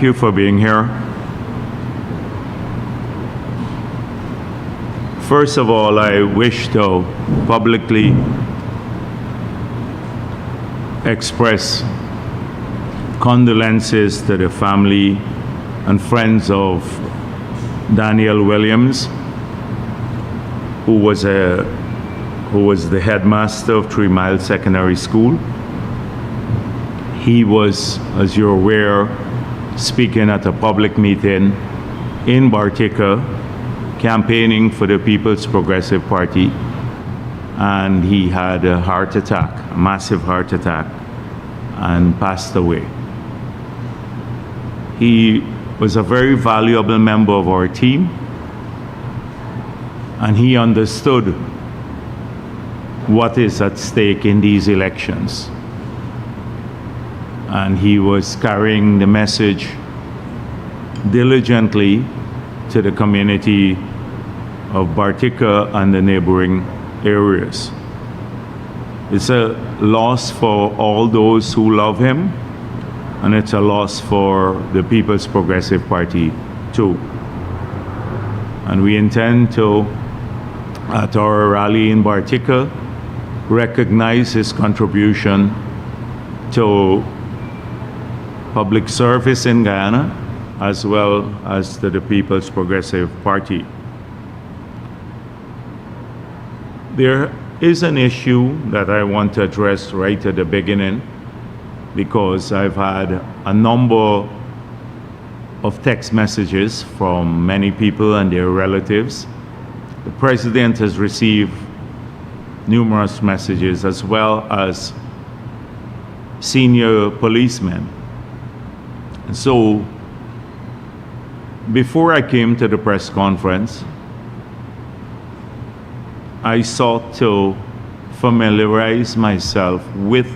thank you for being here. First of all, I wish to publicly express condolences to the family and friends of Daniel Williams, who was the headmaster of 3 Mile Secondary School. He was, as you're aware, speaking at a public meeting in Bartica, campaigning for the People's Progressive Party, and he had a heart attack, a massive heart attack, and passed away. He was a very valuable member of our team, and he understood what is at stake in these elections. And he was carrying the message diligently to the community of Bartica and the neighboring areas. It's a loss for all those who love him, and it's a loss for the People's Progressive Party too. And we intend to, at our rally in Bartica, recognize his contribution to public service in Guyana, as well as to the People's Progressive Party. There is an issue that I want to address right at the beginning, because I've had a number of text messages from many people and their relatives. The President has received numerous messages, as well as senior policemen. So, before I came to the press conference, I sought to familiarize myself with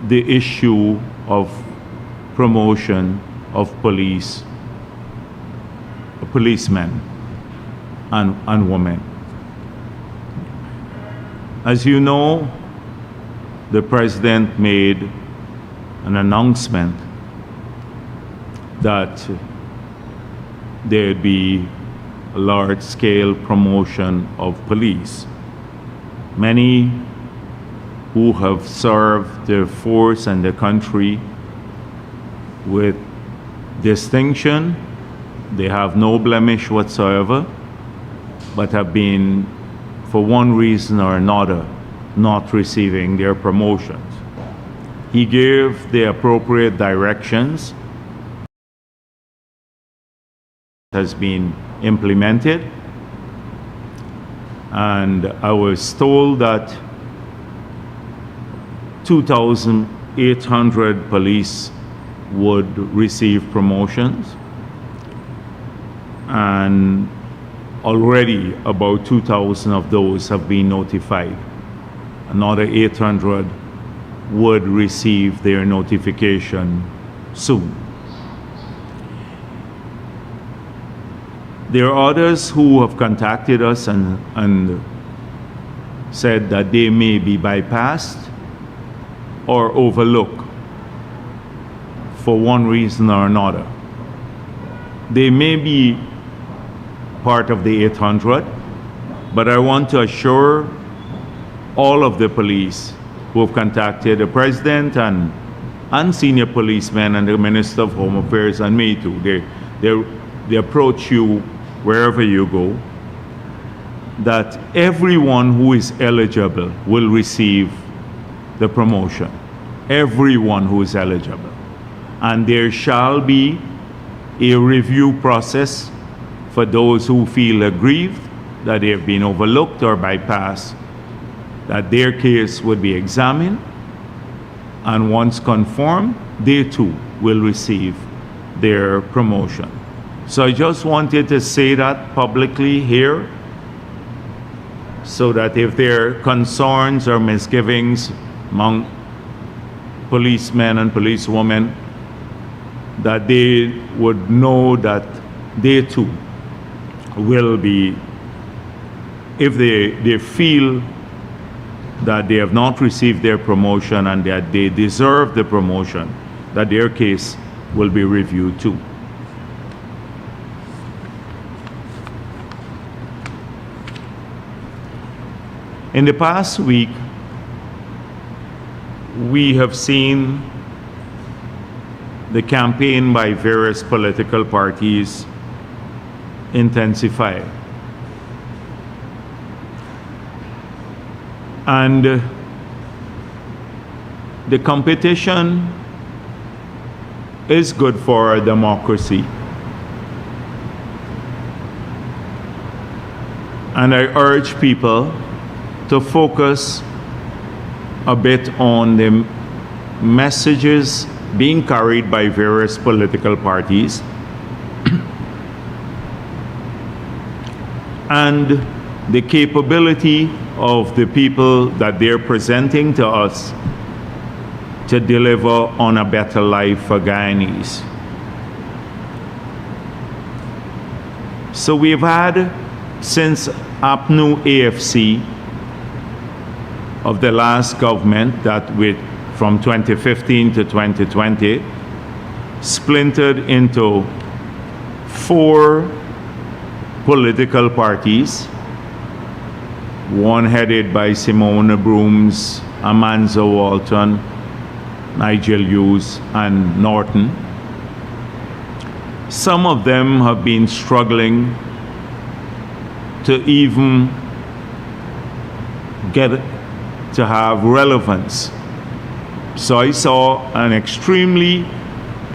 the issue of promotion of policemen and women. As you know, the President made an announcement that there'd be a large-scale promotion of police. Many who have served the force and the country with distinction, they have no blemish whatsoever, but have been, for one reason or another, not receiving their promotions. He gave the appropriate directions, has been implemented, and I was told that 2,800 police would receive promotions, and already about 2,000 of those have been notified. Another 800 would receive their notification soon. There are others who have contacted us and said that they may be bypassed or overlooked for one reason or another. They may be part of the 800, but I want to assure all of the police who have contacted the President and senior policemen and the Minister of Home Affairs and me too. They approach you wherever you go, that everyone who is eligible will receive the promotion. Everyone who is eligible. And there shall be a review process for those who feel aggrieved that they have been overlooked or bypassed, that their case would be examined, and once confirmed, they too will receive their promotion. So I just wanted to say that publicly here, so that if there are concerns or misgivings among policemen and policewomen, that they would know that they too will be, if they feel that they have not received their promotion and that they deserve the promotion, that their case will be reviewed too. In the past week, we have seen the campaign by various political parties intensify. And the competition is good for a democracy. And I urge people to focus a bit on the messages being carried by various political parties and the capability of the people that they're presenting to us to deliver on a better life for Guyanese. So we've had, since APNU AFC of the last government that from 2015 to 2020 splintered into 4 political parties, one headed by Simona Brooms, Amanza Walton, Nigel Hughes, and Norton. Some of them have been struggling to even get to have relevance. So I saw an extremely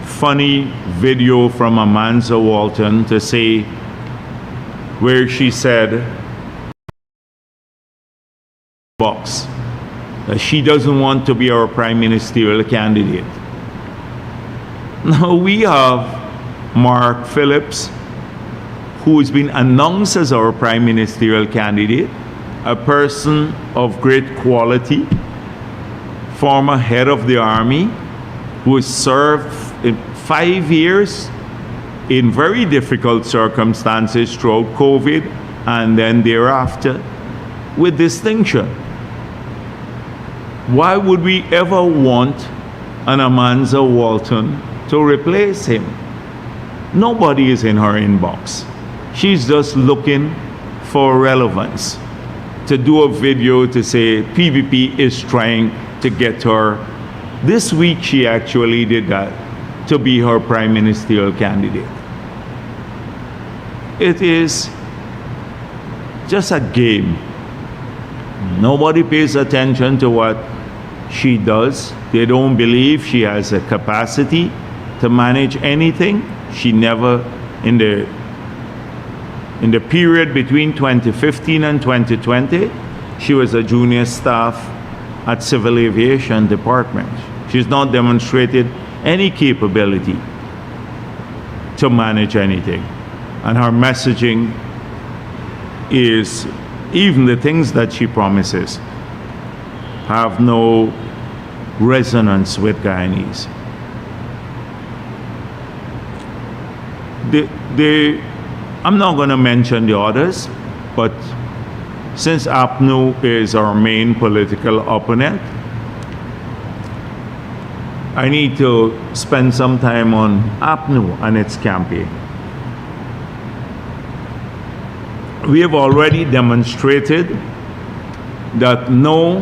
funny video from Amanza Walton to say, where she said, box, that she doesn't want to be our prime ministerial candidate. Now we have Mark Phillips, who has been announced as our prime ministerial candidate, a person of great quality, former head of the army, who has served in 5 years in very difficult circumstances throughout COVID and then thereafter with distinction. Why would we ever want an Amanza Walton to replace him? Nobody is in her inbox. She's just looking for relevance, to do a video to say PVP is trying to get her. This week she actually did that, to be her prime ministerial candidate. It is just a game. Nobody pays attention to what she does. They don't believe she has a capacity to manage anything. She never, in the period between 2015 and 2020, she was a junior staff at Civil Aviation Department. She's not demonstrated any capability to manage anything. And her messaging is, even the things that she promises have no resonance with Guyanese. I'm not going to mention the others, but since APNU is our main political opponent, I need to spend some time on APNU and its campaign. We have already demonstrated that no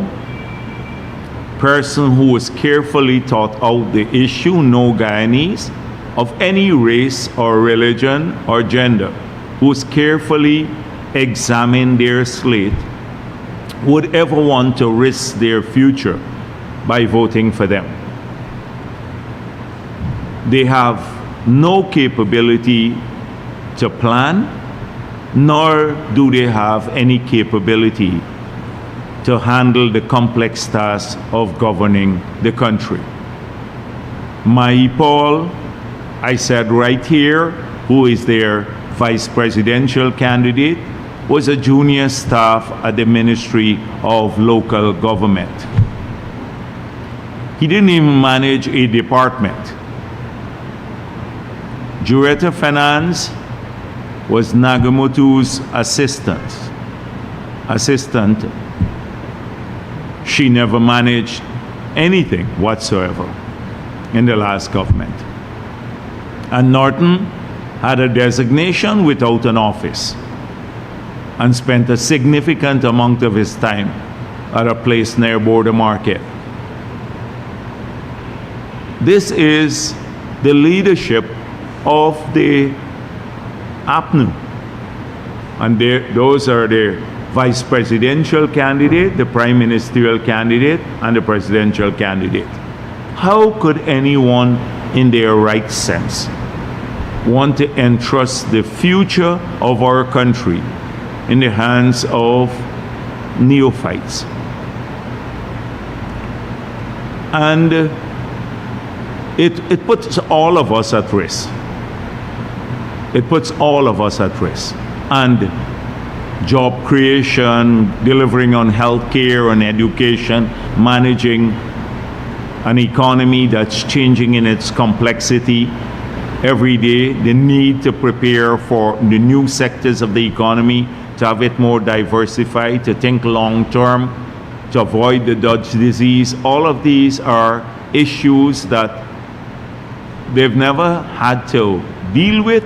person who has carefully thought out the issue, no Guyanese of any race or religion or gender, who's carefully examined their slate, would ever want to risk their future by voting for them. They have no capability to plan, nor do they have any capability to handle the complex task of governing the country. Mai Paul, I said right here, who is their vice presidential candidate, was a junior staff at the Ministry of Local Government. He didn't even manage a department. Jureta Finance was Nagamoto's assistant. She never managed anything whatsoever in the last government. And Norton had a designation without an office and spent a significant amount of his time at a place near Border Market. This is the leadership of the APNU. And those are the vice presidential candidate, the prime ministerial candidate, and the presidential candidate. How could anyone in their right sense want to entrust the future of our country in the hands of neophytes? And it puts all of us at risk. It puts all of us at risk. And job creation, delivering on health care, on education, managing an economy that's changing in its complexity every day, the need to prepare for the new sectors of the economy, to have it more diversified, to think long term, to avoid the Dutch disease. All of these are issues that they've never had to deal with,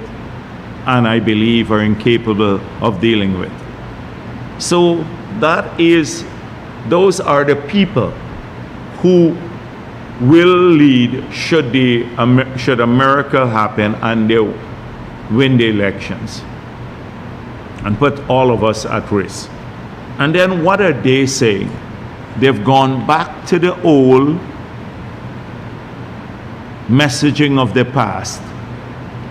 and I believe are incapable of dealing with. So those are the people who will lead should America happen and they win the elections and put all of us at risk. And then what are they saying? They've gone back to the old messaging of the past.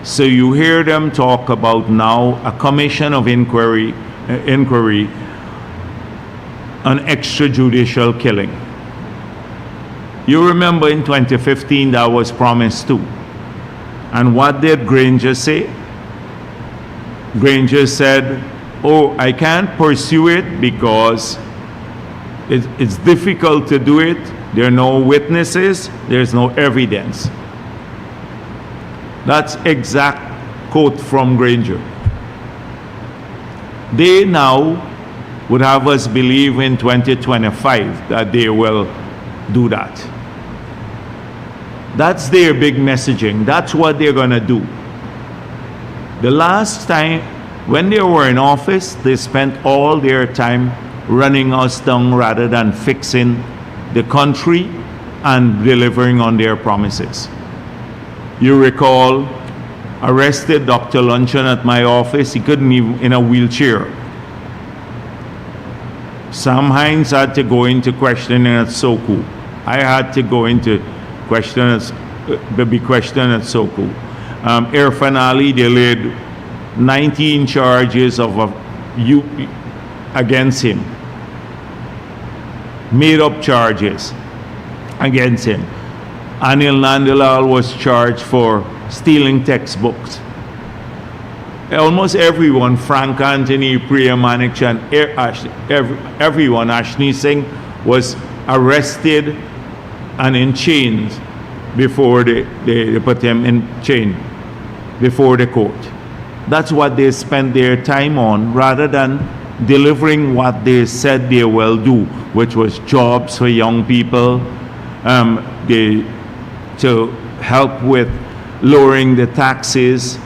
So you hear them talk about now a commission of inquiry on extrajudicial killing. You remember in 2015 that was promised too. And what did Granger say? Granger said, oh, I can't pursue it because it's difficult to do it. There are no witnesses. There's no evidence. That's exact quote from Granger. They now would have us believe in 2025 that they will do that. That's their big messaging. That's what they're going to do. The last time when they were in office, they spent all their time running us down rather than fixing the country and delivering on their promises. You recall, arrested Dr. Luncheon at my office. He couldn't even in a wheelchair. Sam Hines had to go into questioning at SOCU. I had to go into questioning at SOCU. Irfan Ali, they laid 19 charges against him. Made up charges against him. Anil Nandalal was charged for stealing textbooks. Almost everyone, Frank Anthony, Priya Manik, and everyone, Ashni Singh, was arrested and in chains before they put him in chain before the court. That's what they spent their time on rather than delivering what they said they will do, which was jobs for young people, to help with lowering the taxes,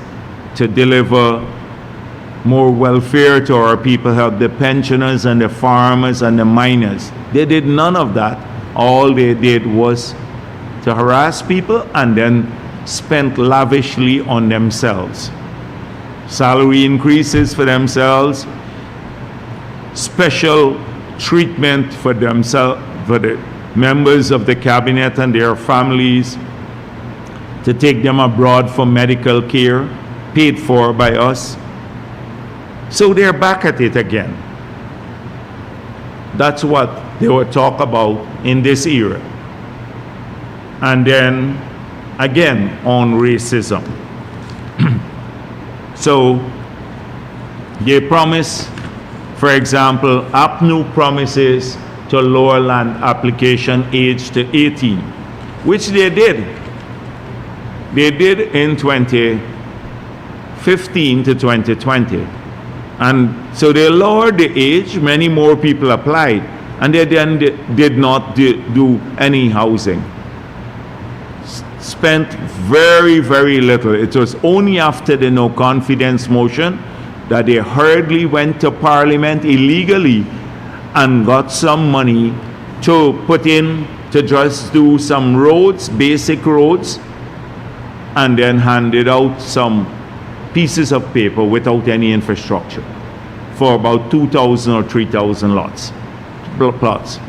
to deliver more welfare to our people, help the pensioners and the farmers and the miners. They did none of that. All they did was to harass people and then spent lavishly on themselves. Salary increases for themselves, special treatment for themselves, for the members of the cabinet and their families, to take them abroad for medical care, paid for by us. So they're back at it again. That's what they will talk about in this era. And then again on racism. So they promise, for example, APNU promises to lower land application age to 18, which they did. They did in 2015 to 2020. And so they lowered the age, many more people applied, and they then did not do any housing. spent very, very little. It was only after the no confidence motion that they hurriedly went to Parliament illegally and got some money to put in to just do some roads, basic roads, and then handed out some pieces of paper without any infrastructure for about 2,000 or 3,000 plots.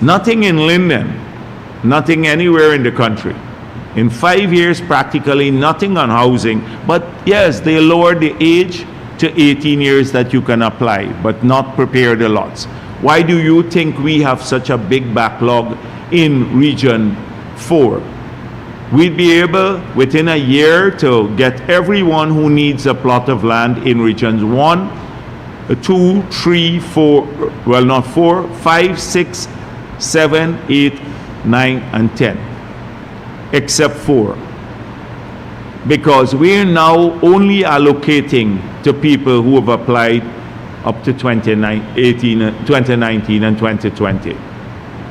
Nothing in Linden, nothing anywhere in the country. In 5 years, practically nothing on housing. But yes, they lowered the age to 18 years that you can apply, but not prepare the lots. Why do you think we have such a big backlog in Region 4? We'd be able, within a year, to get everyone who needs a plot of land in Regions 1, 2, 3, 4, well, not 4, 5, 6, 7, 8, 9, and 10, except 4. Because we're now only allocating to people who have applied up to 2019 and 2020.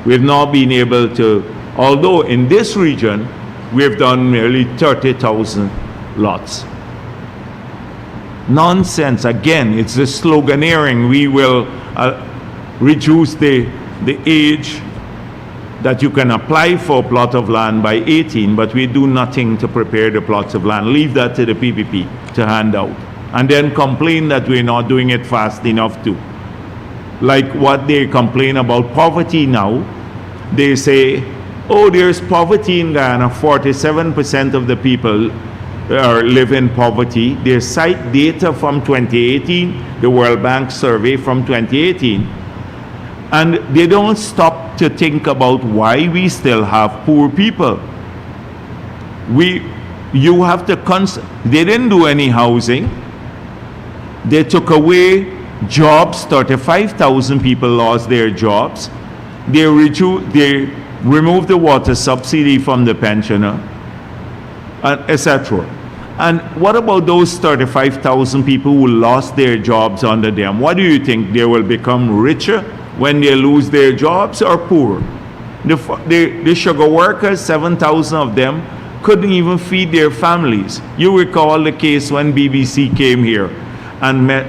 We've not been able to, although in this region, we've done nearly 30,000 lots. Nonsense. Again, it's the sloganeering. We will reduce the age that you can apply for a plot of land by 18, but we do nothing to prepare the plots of land. Leave that to the PPP to hand out. And then complain that we're not doing it fast enough too. Like what they complain about poverty now. They say, oh, there's poverty in Guyana. 47% of the people live in poverty. They cite data from 2018, the World Bank survey from 2018. And they don't stop to think about why we still have poor people. You have to they didn't do any housing. They took away jobs. 35,000 people lost their jobs. They removed the water subsidy from the pensioner, etc. And what about those 35,000 people who lost their jobs under them? What do you think? They will become richer when they lose their jobs, or poor? The sugar workers, 7,000 of them, couldn't even feed their families. You recall the case when BBC came here and met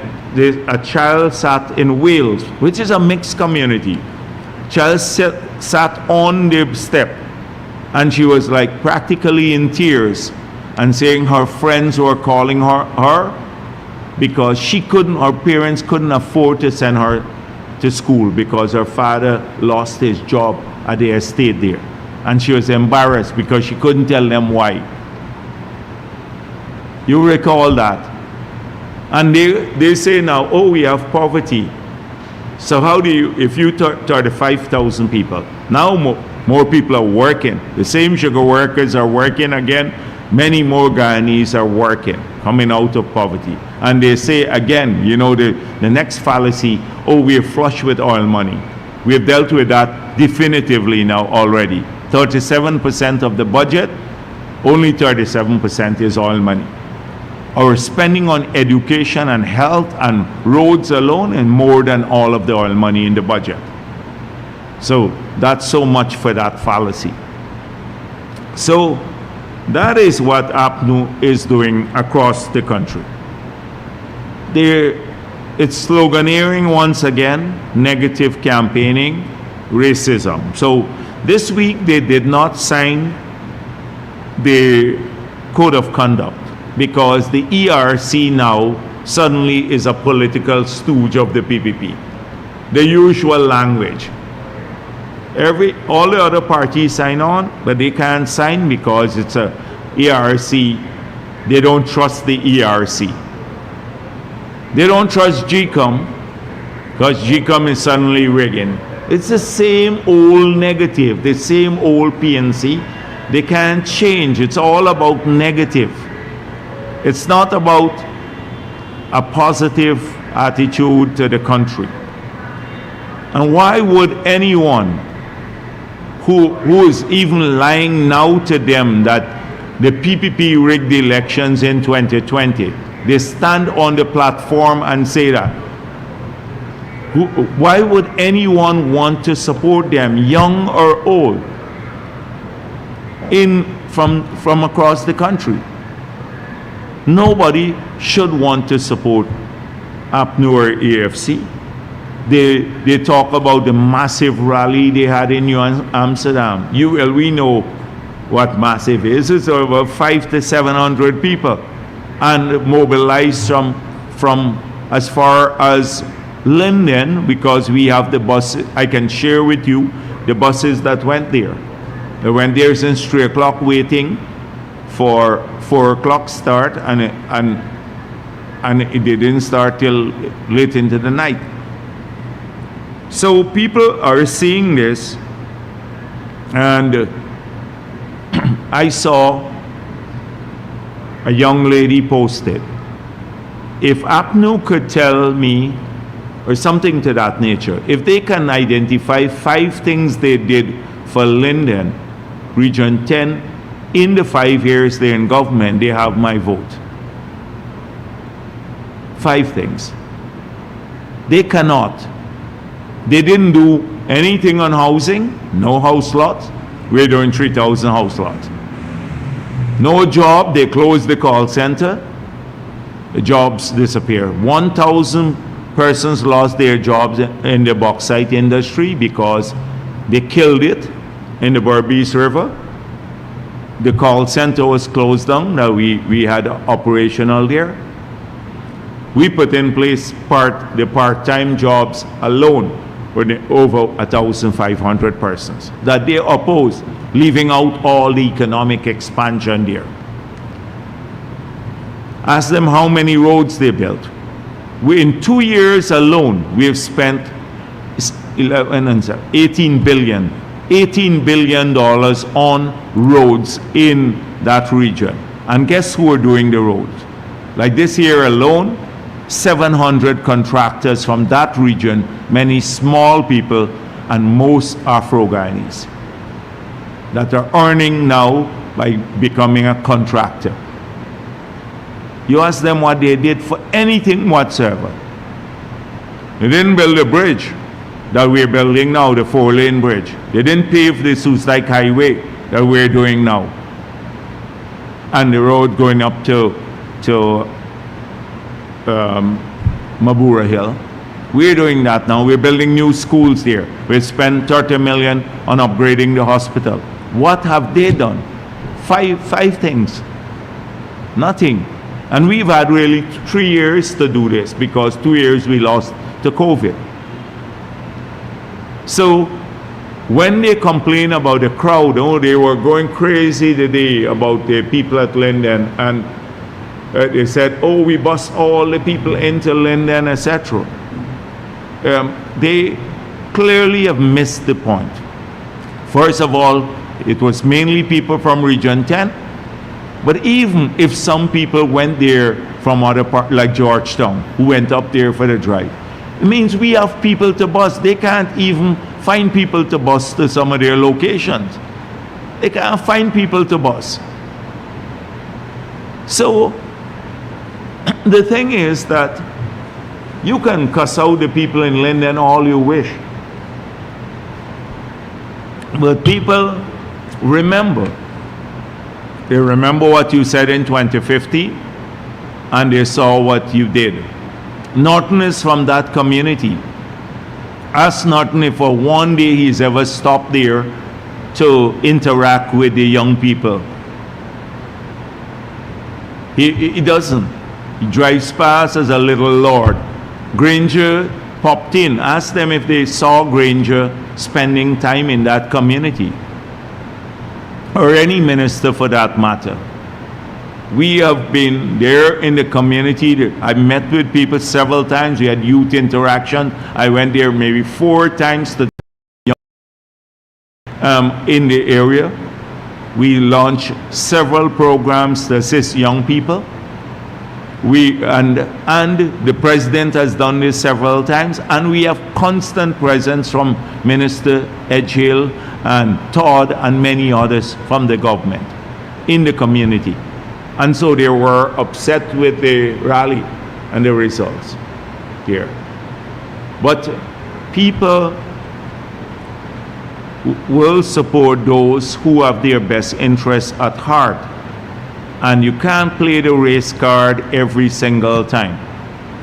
a child sat in Wales, which is a mixed community. Child sat on the step, and she was like practically in tears and saying her friends were calling her because her parents couldn't afford to send her to school because her father lost his job at the estate there. And she was embarrassed because she couldn't tell them why. You recall that? And they say now, oh, we have poverty. So how do you, if you 35,000 people, now more people are working. The same sugar workers are working again. Many more Guyanese are working, coming out of poverty. And they say again, you know, the next fallacy, oh, we're flush with oil money. We've dealt with that definitively now already. 37% of the budget, only 37% is oil money. Our spending on education and health and roads alone is more than all of the oil money in the budget. So that's so much for that fallacy. So that is what APNU is doing across the country. It's sloganeering once again, negative campaigning, racism. So this week they did not sign the code of conduct because the ERC now suddenly is a political stooge of the PPP. The usual language. All the other parties sign on, but they can't sign because it's a ERC. They don't trust the ERC. They don't trust GCOM because GCOM is suddenly rigging. It's the same old negative, the same old PNC. They can't change. It's all about negative. It's not about a positive attitude to the country. And why would anyone who is even lying now to them that the PPP rigged the elections in 2020, they stand on the platform and say that? Why would anyone want to support them, young or old? In from across the country. Nobody should want to support APNU or AFC. They talk about the massive rally they had in New Amsterdam. We know what massive is. It's over 500 to 700 people, and mobilized from as far as Linden, because we have the bus. I can share with you the buses that went there. They went there since 3 o'clock waiting for 4 o'clock start, and it didn't start till late into the night. So people are seeing this, and I saw a young lady posted, if APNU could tell me, or something to that nature, if they can identify 5 things they did for Linden, Region 10, in the 5 years they're in government, they have my vote. 5 things. They cannot. They didn't do anything on housing, no house lots. We're doing 3,000 house lots. No job, they closed the call center. The jobs disappear. 1,000 persons lost their jobs in the bauxite industry because they killed it in the Berbice River. The call center was closed down. Now we had operational there. We put in place the part-time jobs alone for over 1,500 persons that they opposed, leaving out all the economic expansion there. Ask them how many roads they built. In 2 years alone, we have spent $18 billion on roads in that region. And guess who are doing the roads? Like this year alone, 700 contractors from that region, many small people, and most Afro-Guyanese, that are earning now by becoming a contractor. You ask them what they did for anything whatsoever. They didn't build a bridge that we're building now, the 4-lane bridge. They didn't pave the Sousdike Highway that we're doing now, and the road going up to Mabura Hill. We're doing that now. We're building new schools there. We spent $30 million on upgrading the hospital. What have they done? Five things. Nothing. And we've had really 3 years to do this, because 2 years we lost to COVID. So when they complain about the crowd, they were going crazy today about the people at Linden, and they said, we bus all the people into Linden, etc. They clearly have missed the point. First of all, it was mainly people from Region 10, but even if some people went there from other parts, like Georgetown, who went up there for the drive, it means we have people to bus. They can't even find people to bus to some of their locations. They can't find people to bus. So the thing is that you can cuss out the people in Linden all you wish, but people remember. They remember what you said in 2015, and they saw what you did. Norton is from that community. Ask Norton if for one day he's ever stopped there to interact with the young people. He doesn't. He drives past as a little lord. Granger popped in. Ask them if they saw Granger spending time in that community, or any minister for that matter. We have been there in the community. I met with people several times. We had youth interaction. I went there maybe 4 times to in the area. We launched several programs to assist young people. And the president has done this several times, and we have constant presence from Minister Edgehill and Todd and many others from the government in the community. And so they were upset with the rally and the results here. But people will support those who have their best interests at heart. And you can't play the race card every single time.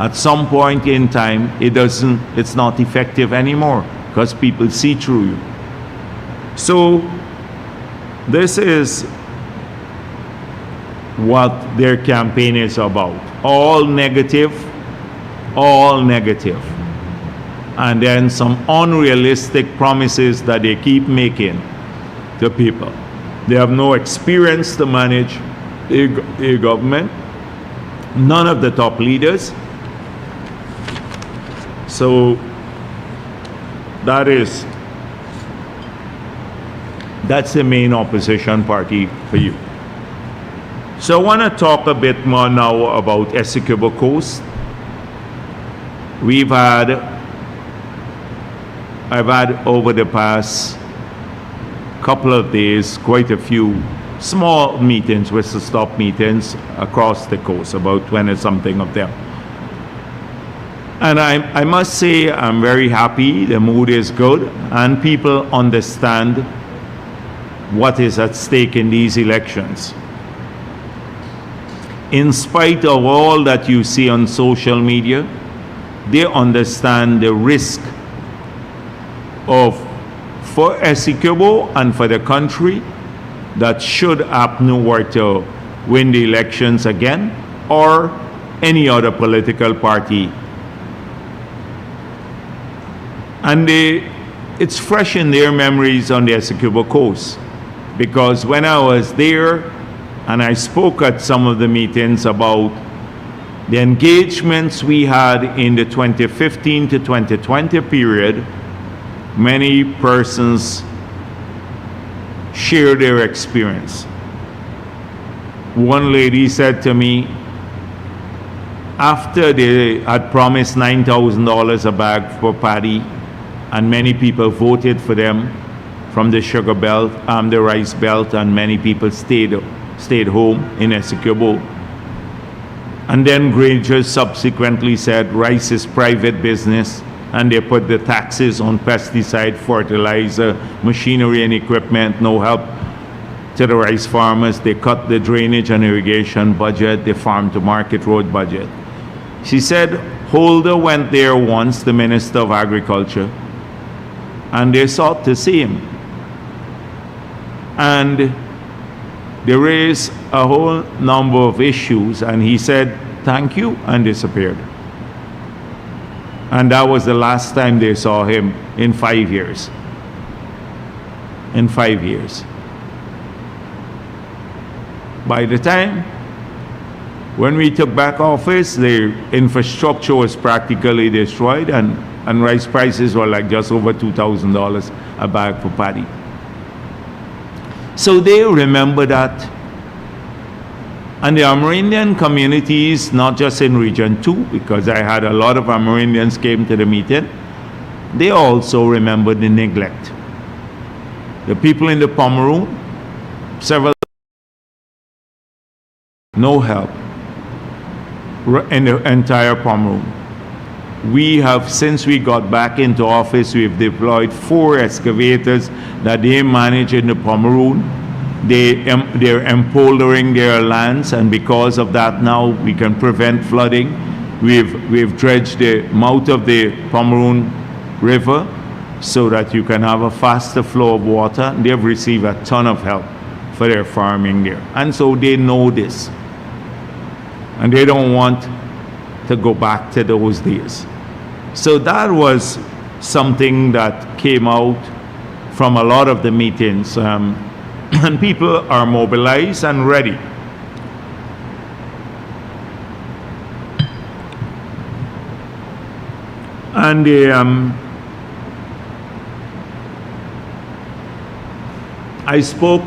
At some point in time, it's not effective anymore because people see through you. So this is what their campaign is about. All negative, and then some unrealistic promises that they keep making to people. They have no experience to manage a government, none of the top leaders. So that's the main opposition party for you. So I want to talk a bit more now about Essequibo Coast. I've had over the past couple of days quite a few small meetings, whistle-stop meetings across the coast, about 20-something of them. And I must say I'm very happy, the mood is good, and people understand what is at stake in these elections. In spite of all that you see on social media, they understand the risk for Essequibo and for the country that should APNU were to win the elections again, or any other political party. And it's fresh in their memories on the Essequibo Coast, because when I was there and I spoke at some of the meetings about the engagements we had in the 2015 to 2020 period, many persons share their experience. One lady said to me, after they had promised $9,000 a bag for paddy, and many people voted for them from the sugar belt, the rice belt, and many people stayed home in Essequibo. And then Granger subsequently said rice is private business, and they put the taxes on pesticide, fertilizer, machinery and equipment, no help to the rice farmers. They cut the drainage and irrigation budget, the farm to market road budget. She said Holder went there once, the Minister of Agriculture, and they sought to see him. And they raised a whole number of issues, and he said, thank you, and disappeared. And that was the last time they saw him in 5 years. In 5 years. By the time when we took back office, the infrastructure was practically destroyed, and rice prices were like just over $2,000 a bag for paddy. So they remember that. And the Amerindian communities, not just in Region 2, because I had a lot of Amerindians came to the meeting, they also remember the neglect. The people in the Pomeroon, several, no help in the entire Pomeroon. We have, since we got back into office, we've deployed 4 excavators that they manage in the Pomeroon. They're empouldering their lands, and because of that now we can prevent flooding. We've dredged the mouth of the Pomeroon River so that you can have a faster flow of water. They've received a ton of help for their farming there. And so they know this. And they don't want to go back to those days. So that was something that came out from a lot of the meetings. And people are mobilized and ready. And I spoke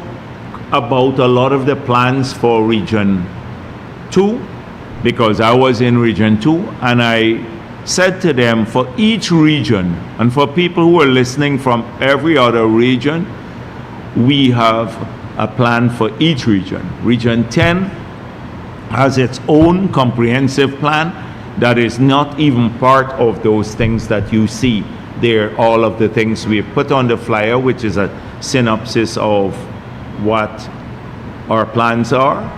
about a lot of the plans for Region 2, because I was in Region 2, and I said to them, for each region, and for people who are listening from every other region, we have a plan for each region. Region 10 has its own comprehensive plan that is not even part of those things that you see there all of the things we put on the flyer, which is a synopsis of what our plans are.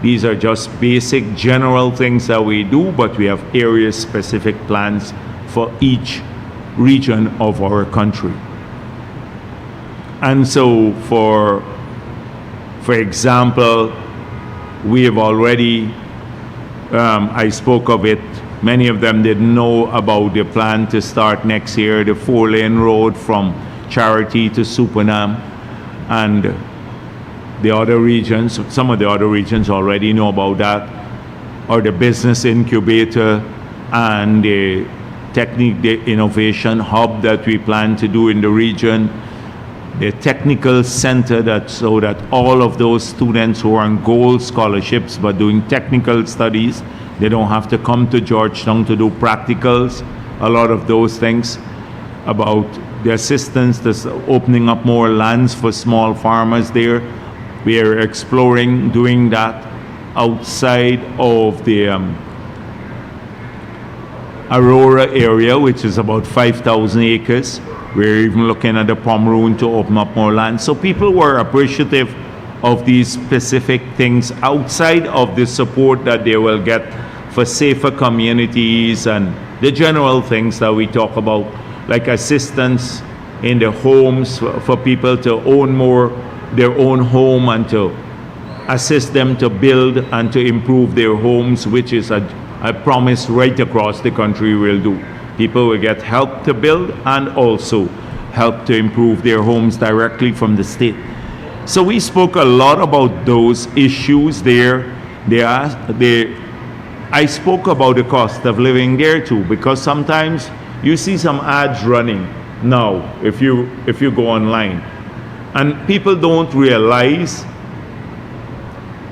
These are just basic general things that we do, but we have area-specific plans for each region of our country. And so for example, we have already, I spoke of it, many of them didn't know about the plan to start next year, the 4-lane road from Charity to Supernam, and the other regions, some of the other regions already know about that, or the business incubator and the technique, the innovation hub that we plan to do in the region, the technical center so that all of those students who are on gold scholarships but doing technical studies, they don't have to come to Georgetown to do practicals, a lot of those things, about the assistance, that's opening up more lands for small farmers there. We are exploring doing that outside of the Aurora area, which is about 5,000 acres. We're even looking at the Pomeroon to open up more land. So people were appreciative of these specific things outside of the support that they will get for safer communities and the general things that we talk about, like assistance in the homes for people to own more their own home and to assist them to build and to improve their homes, which is a promise right across the country we'll do. People will get help to build and also help to improve their homes directly from the state. So we spoke a lot about those issues there. I spoke about the cost of living there too, because sometimes you see some ads running now if you go online, and people don't realize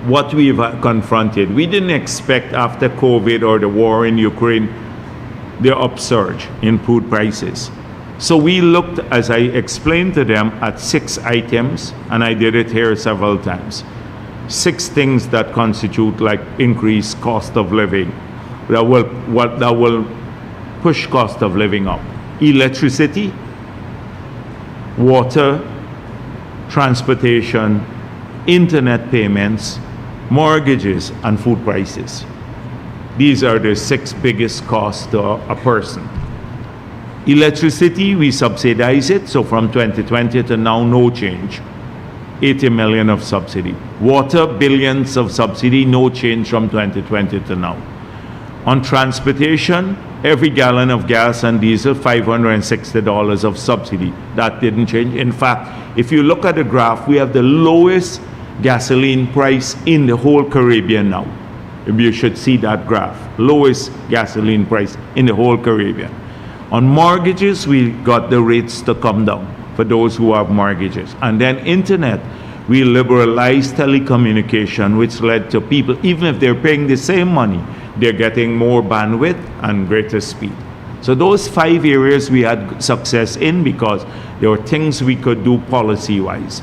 what we've confronted. We didn't expect after COVID or the war in Ukraine the upsurge in food prices. So we looked, as I explained to them, at 6 items, and I did it here several times. 6 things that constitute like increased cost of living, that will push cost of living up. Electricity, water, transportation, internet payments, mortgages, and food prices. These are the 6 biggest costs to a person. Electricity, we subsidize it, so from 2020 to now, no change. 80 million of subsidy. Water, billions of subsidy, no change from 2020 to now. On transportation, every gallon of gas and diesel, $560 of subsidy. That didn't change. In fact, if you look at the graph, we have the lowest gasoline price in the whole Caribbean now. You should see that graph. Lowest gasoline price in the whole Caribbean. On mortgages, we got the rates to come down for those who have mortgages. And then internet, we liberalized telecommunication, which led to people, even if they're paying the same money, they're getting more bandwidth and greater speed. So those 5 areas we had success in because there were things we could do policy-wise.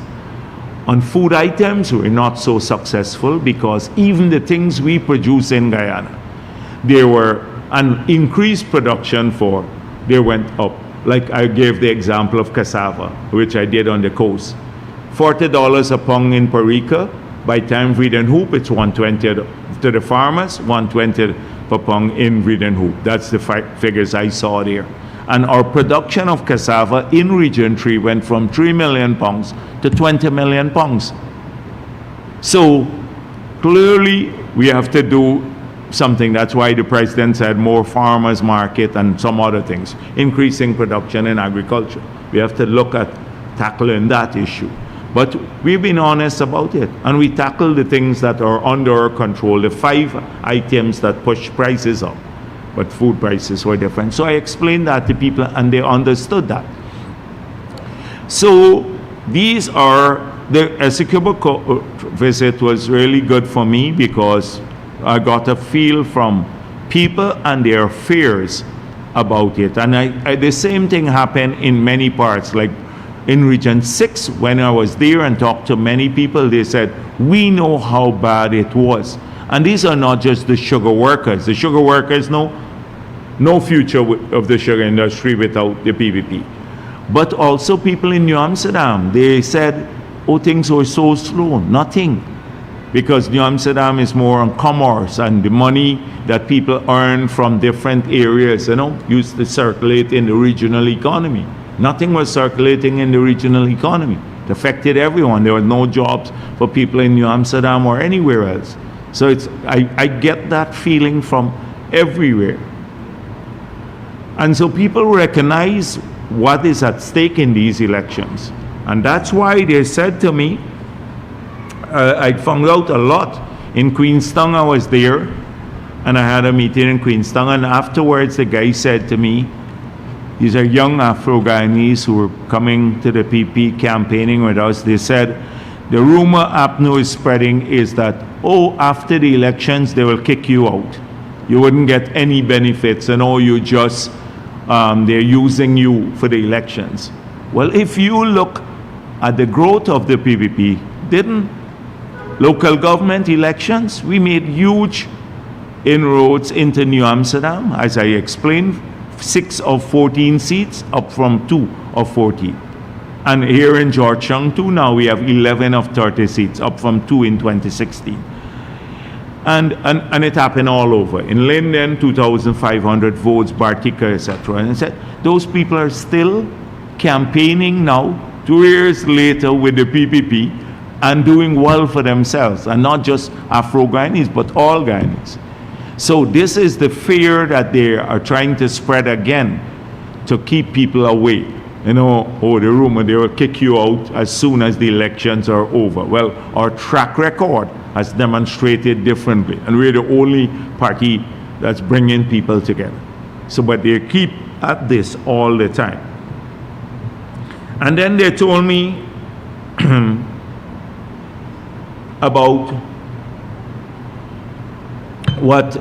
On food items, we're not so successful because even the things we produce in Guyana, there were an increased production for, they went up. Like I gave the example of cassava, which I did on the coast. $40 a pound in Parica. By time Reed and Hoop, it's $120 to the farmers, $120 per pound in Reed and Hoop. That's the figures I saw there. And our production of cassava in Region 3 went from 3 million pounds to 20 million pounds. So clearly we have to do something. That's why the president said more farmers market and some other things, increasing production in agriculture. We have to look at tackling that issue. But we've been honest about it, and we tackle the things that are under our control, the 5 items that push prices up. But food prices were different. So I explained that to people and they understood that. So these are, the Essequibo visit was really good for me because I got a feel from people and their fears about it. And the same thing happened in many parts, like in Region 6, when I was there and talked to many people, they said, we know how bad it was. And these are not just the sugar workers. The sugar workers know no future of the sugar industry without the PPP. But also people in New Amsterdam, they said, oh, things were so slow. Nothing. Because New Amsterdam is more on commerce, and the money that people earn from different areas, used to circulate in the regional economy. Nothing was circulating in the regional economy. It affected everyone. There were no jobs for people in New Amsterdam or anywhere else. So I get that feeling from everywhere. And so people recognize what is at stake in these elections. And that's why they said to me, I found out a lot. In Queenstown, I was there, and I had a meeting in Queenstown, and afterwards the guy said to me, these are young Afro-Guyanese who were coming to the PP campaigning with us. They said, the rumor APNO is spreading is that, after the elections, they will kick you out. You wouldn't get any benefits, and you just, they're using you for the elections. Well, if you look at the growth of the PPP, local government elections, we made huge inroads into New Amsterdam, as I explained, 6 of 14 seats, up from 2 of 14. And here in Georgetown too, now we have 11 of 30 seats, up from 2 in 2016. And it happened all over. In Linden, 2,500 votes, Bartica, etc. And I said, those people are still campaigning now, 2 years later with the PPP, and doing well for themselves, and not just Afro-Guyanese, but all Guyanese. So this is the fear that they are trying to spread again to keep people away. The rumor they will kick you out as soon as the elections are over. Well, our track record has demonstrated differently, and we're the only party that's bringing people together. So, but they keep at this all the time. And then they told me about what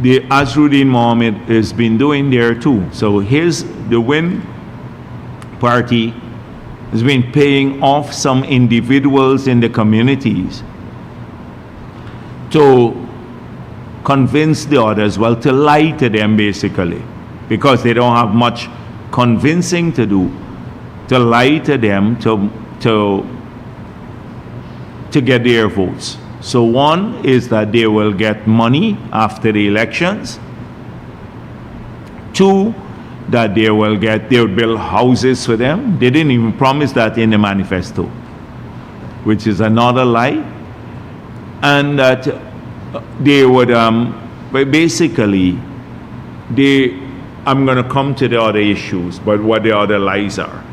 the Azruddin Mohammed has been doing there too. So the WIN party has been paying off some individuals in the communities to convince the others, to lie to them basically, because they don't have much convincing to do, to lie to them to get their votes. So one is that they will get money after the elections. 2, that they'll build houses for them. They didn't even promise that in the manifesto, which is another lie. And that they would, basically, I'm going to come to the other issues, but what the other lies are.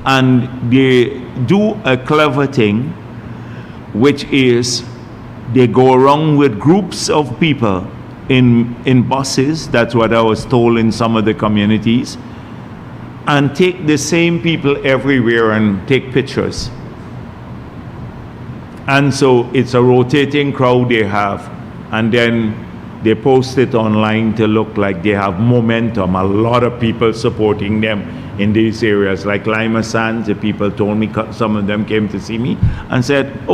And they do a clever thing, which is they go around with groups of people in buses, that's what I was told in some of the communities, and take the same people everywhere and take pictures. And so it's a rotating crowd they have, and then they post it online to look like they have momentum, a lot of people supporting them in these areas. Like Lima Sands, the people told me, some of them came to see me and said,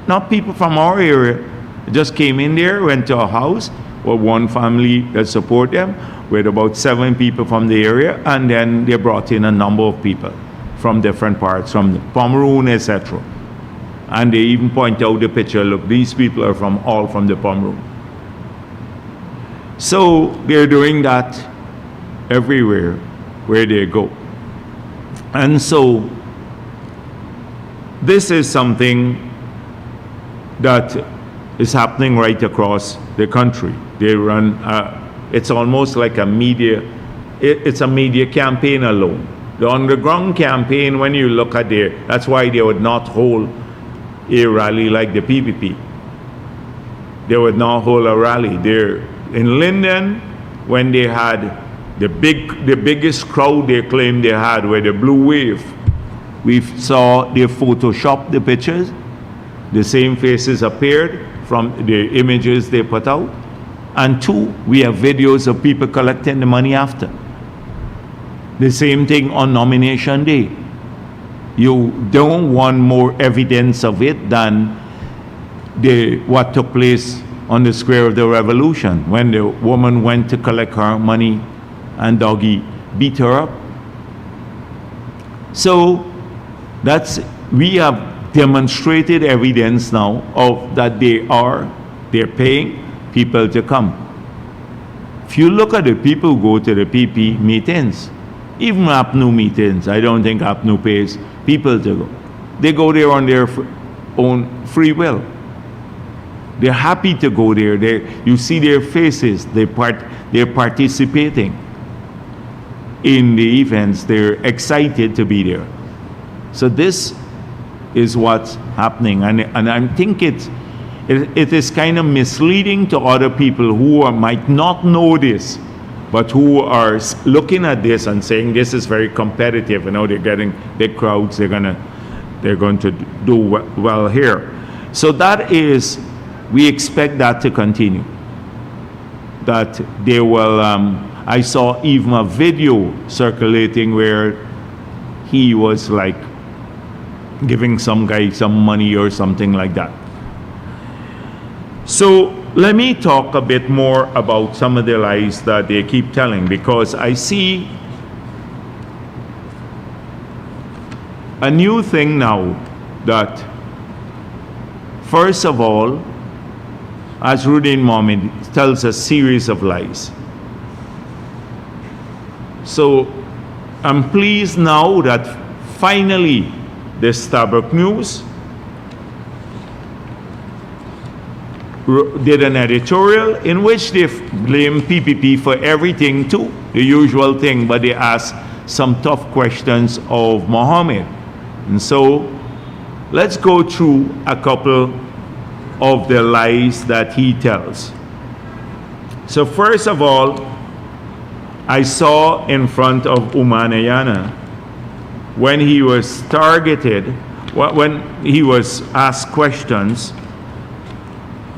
not people from our area, just came in there, went to a house, or one family that support them, with about 7 people from the area, and then they brought in a number of people from different parts, from Pomeroon, etc. And they even point out the picture, look, these people are all from the Pomeroon. So they're doing that everywhere where they go. And so this is something that is happening right across the country. They run, it's almost like a media, it's a media campaign alone. The underground campaign, when you look at that's why they would not hold a rally like the PPP. They would not hold a rally. In Linden, when they had the biggest crowd they claimed they had, were the Blue Wave, we saw they photoshopped the pictures. The same faces appeared from the images they put out. And 2, we have videos of people collecting the money after. The same thing on nomination day. You don't want more evidence of it than what took place on the square of the Revolution when the woman went to collect her money and doggy beat her up. So we have demonstrated evidence now of that they're paying people to come. If you look at the people who go to the PP meetings, even APNU meetings, I don't think APNU pays people to go. They go there on their own free will. They're happy to go there. You see their faces. They're participating in the events. They're excited to be there. So this is what's happening. And I think it is kind of misleading to other people who might not know this, but who are looking at this and saying this is very competitive. You know, they're getting big crowds. They're going to do well here. So that is, we expect that to continue. That they will. I saw even a video circulating where he was like giving some guy some money or something like that. So let me talk a bit more about some of the lies that they keep telling, because I see a new thing now that, first of all, Azruddin Mohammed tells a series of lies. So I'm pleased now that finally the Starbuck News did an editorial in which they blame PPP for everything too, the usual thing, but they asked some tough questions of Mohammed. And so let's go through a couple of the lies that he tells. So first of all, I saw in front of Umanayana when he was targeted, when he was asked questions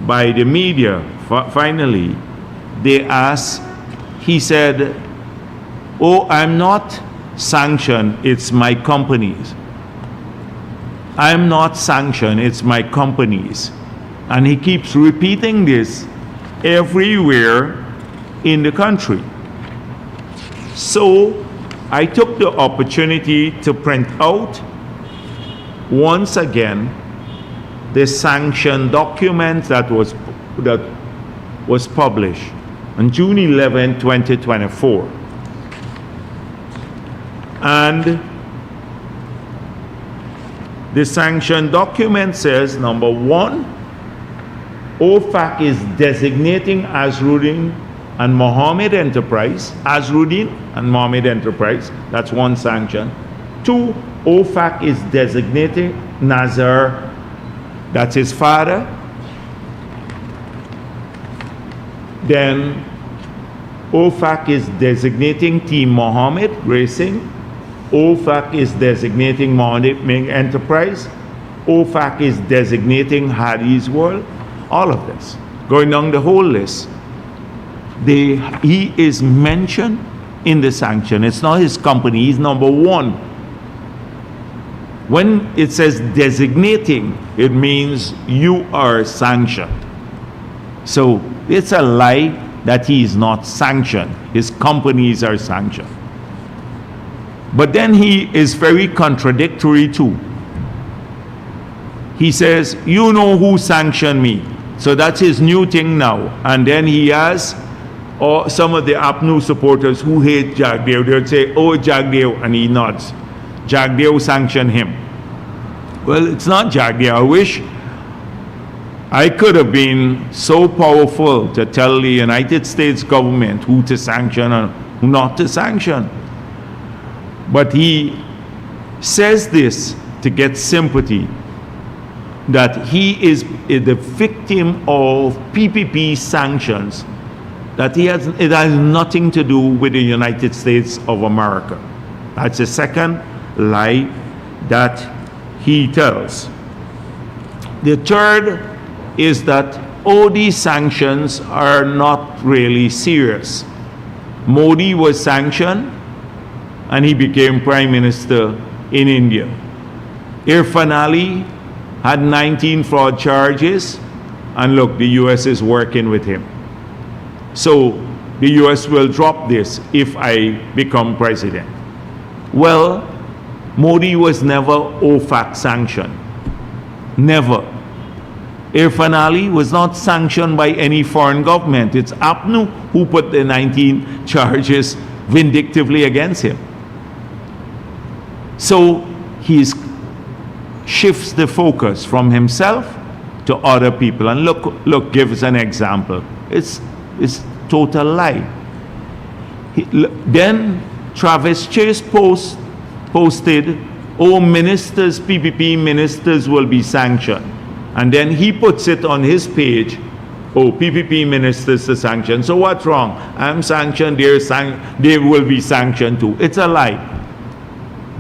by the media, finally, they asked, he said, "Oh, I'm not sanctioned, it's my companies. I'm not sanctioned, it's my companies." And he keeps repeating this everywhere in the country. So I took the opportunity to print out once again the sanction document that was published on June 11, 2024. And the sanction document says, number one, OFAC is designating Azruddin and Mohammed Enterprise, Azruddin and Mohammed Enterprise, that's one sanction. Two, OFAC is designating Nazar, that's his father. Then OFAC is designating Team Mohammed Racing. OFAC is designating Mohammed Enterprise. OFAC is designating Hadi's World. All of this, going down the whole list. He is mentioned in the sanction. It's not his company, he's number one. When it says designating, it means you are sanctioned. So it's a lie that he is not sanctioned. His companies are sanctioned. But then he is very contradictory too. He says, you know who sanctioned me. So that's his new thing now. And then he has some of the APNU supporters who hate Jagdeo. They'll say, oh, Jagdeo, and he nods. Jagdeo sanctioned him. Well, it's not Jagdeo. I wish I could have been so powerful to tell the United States government who to sanction and who not to sanction. But he says this to get sympathy, that he is the victim of PPP sanctions, that it has nothing to do with the United States of America. That's the second lie that he tells. The third is that all these sanctions are not really serious. Modi was sanctioned and he became Prime Minister in India. Irfan Ali had 19 fraud charges and look, the US is working with him. So the US will drop this if I become president. Well, Modi was never OFAC sanctioned. Never. Irfan Ali was not sanctioned by any foreign government. It's APNU who put the 19 charges vindictively against him. So he shifts the focus from himself to other people. And look, give us an example. It's total lie. Then Travis Chase posted, oh, ministers, PPP ministers will be sanctioned. And then he puts it on his page, oh, PPP ministers to sanction. So what's wrong? I'm sanctioned, they will be sanctioned too. It's a lie.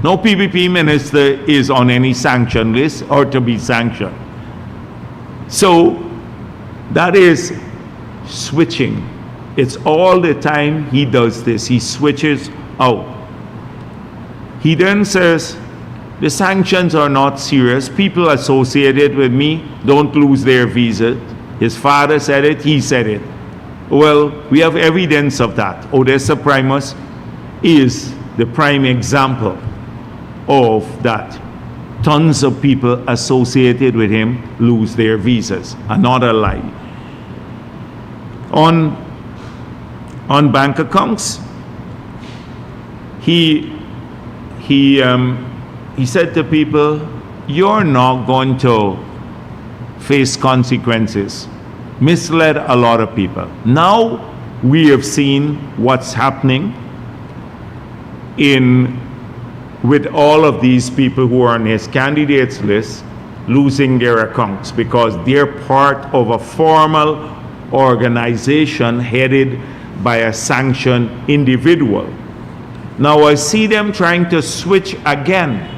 No PPP minister is on any sanction list or to be sanctioned. So that is switching. It's all the time he does this. He switches out. He then says, the sanctions are not serious. People associated with me don't lose their visa. His father said it, he said it. Well, we have evidence of that. Odessa Primus is the prime example of that. Tons of people associated with him lose their visas. Another lie. On bank accounts, he said to people, you're not going to face consequences. Misled a lot of people. Now we have seen what's happening with all of these people who are on his candidates list losing their accounts because they're part of a formal organization headed by a sanctioned individual. Now I see them trying to switch again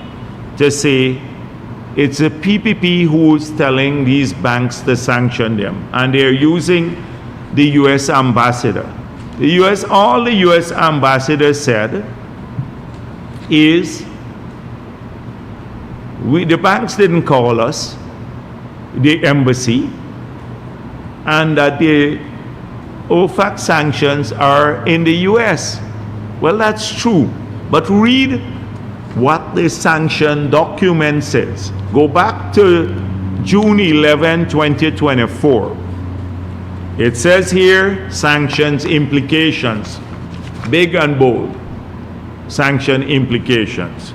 to say it's a PPP who's telling these banks to sanction them, and they're using the US ambassador. All the US ambassador said is, the banks didn't call us, the embassy, and that the OFAC sanctions are in the US. Well, that's true, but read what the sanction document says. Go back to June 11, 2024. It says here, sanctions implications, big and bold, sanction implications.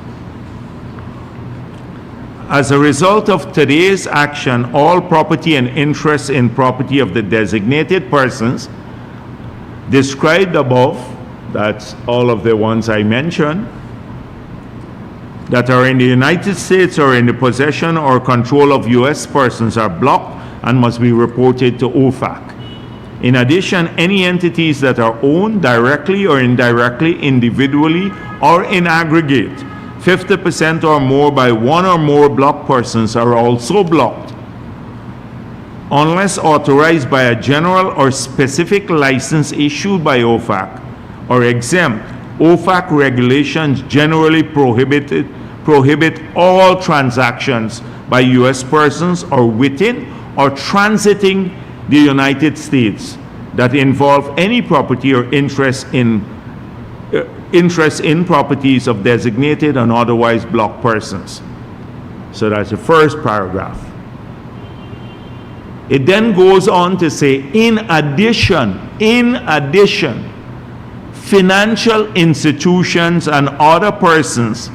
As a result of today's action, all property and interest in property of the designated persons described above, that's all of the ones I mentioned, that are in the United States or in the possession or control of US persons are blocked and must be reported to OFAC. In addition, any entities that are owned directly or indirectly, individually, or in aggregate, 50% or more by one or more blocked persons are also blocked, unless authorized by a general or specific license issued by OFAC or exempt. OFAC regulations generally prohibit all transactions by U.S. persons or within or transiting the United States that involve any property or interest in properties of designated and otherwise blocked persons. So that's the first paragraph. It then goes on to say, in addition, financial institutions and other persons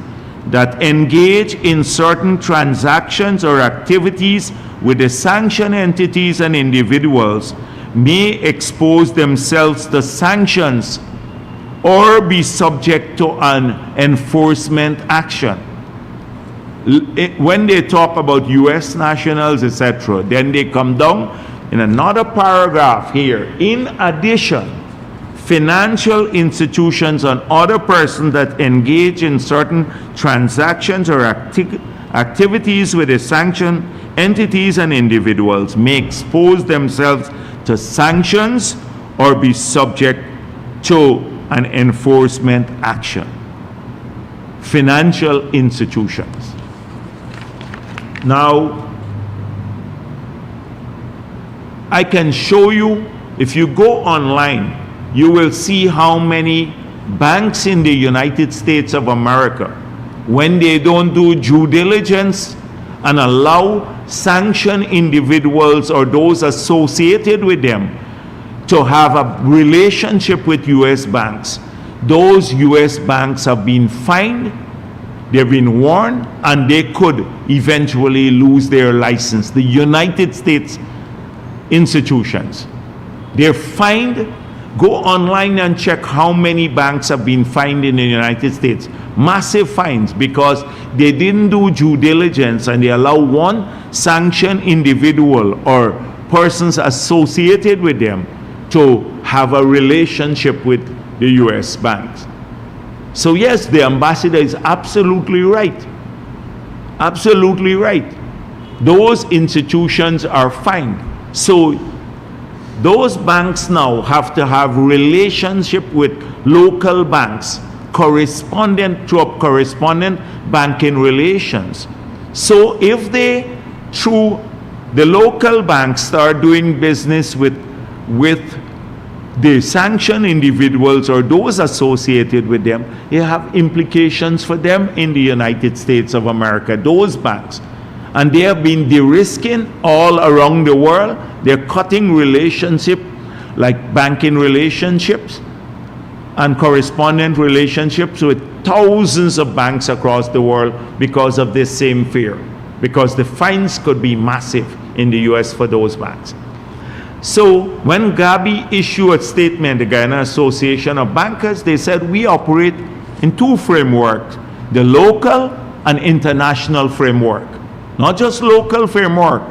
that engage in certain transactions or activities with the sanctioned entities and individuals may expose themselves to sanctions or be subject to an enforcement action. When they talk about US nationals, etc., then they come down in another paragraph here. In addition, financial institutions and other persons that engage in certain transactions or activities with the sanctioned entities and individuals may expose themselves to sanctions or be subject to an enforcement action. Financial institutions. Now, I can show you, if you go online, you will see how many banks in the United States of America, when they don't do due diligence and allow sanctioned individuals or those associated with them to have a relationship with U.S. banks, those U.S. banks have been fined, they've been warned, and they could eventually lose their license. The United States institutions, they're fined. Go online and check how many banks have been fined in the United States. Massive fines because they didn't do due diligence and they allow one sanctioned individual or persons associated with them to have a relationship with the U.S. banks. So yes, the ambassador is absolutely right. Absolutely right. Those institutions are fined. So those banks now have to have relationship with local banks, correspondent banking relations. So if they, through the local banks, start doing business with the sanctioned individuals or those associated with them, they have implications for them in the United States of America, those banks. And they have been de-risking all around the world. They're cutting relationship, like banking relationships and correspondent relationships with thousands of banks across the world because of this same fear. Because the fines could be massive in the US for those banks. So when Gabi issued a statement, the Guyana Association of Bankers, they said we operate in two frameworks, the local and international framework. Not just local framework.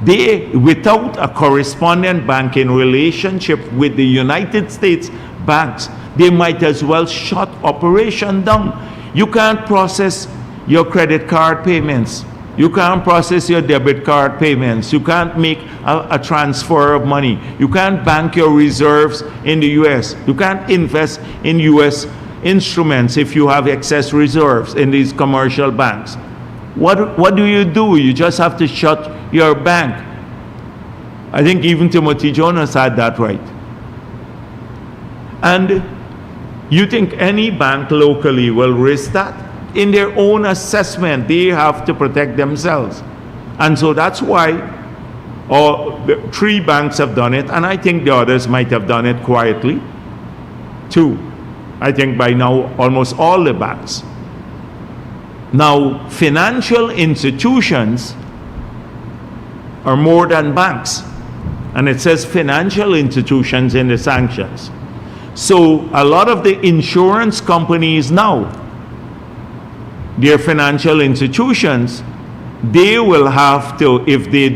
They, without a correspondent banking relationship with the United States banks, they might as well shut operation down. You can't process your credit card payments. You can't process your debit card payments. You can't make a transfer of money. You can't bank your reserves in the US. You can't invest in US instruments if you have excess reserves in these commercial banks. What do? You just have to shut your bank. I think even Timothy Jonas had that right. And you think any bank locally will risk that? In their own assessment, they have to protect themselves. And so that's why the 3 banks have done it, and I think the others might have done it quietly too. I think by now almost all the banks. Now, financial institutions are more than banks. And it says financial institutions in the sanctions. So a lot of the insurance companies now, their financial institutions, they will have to, if they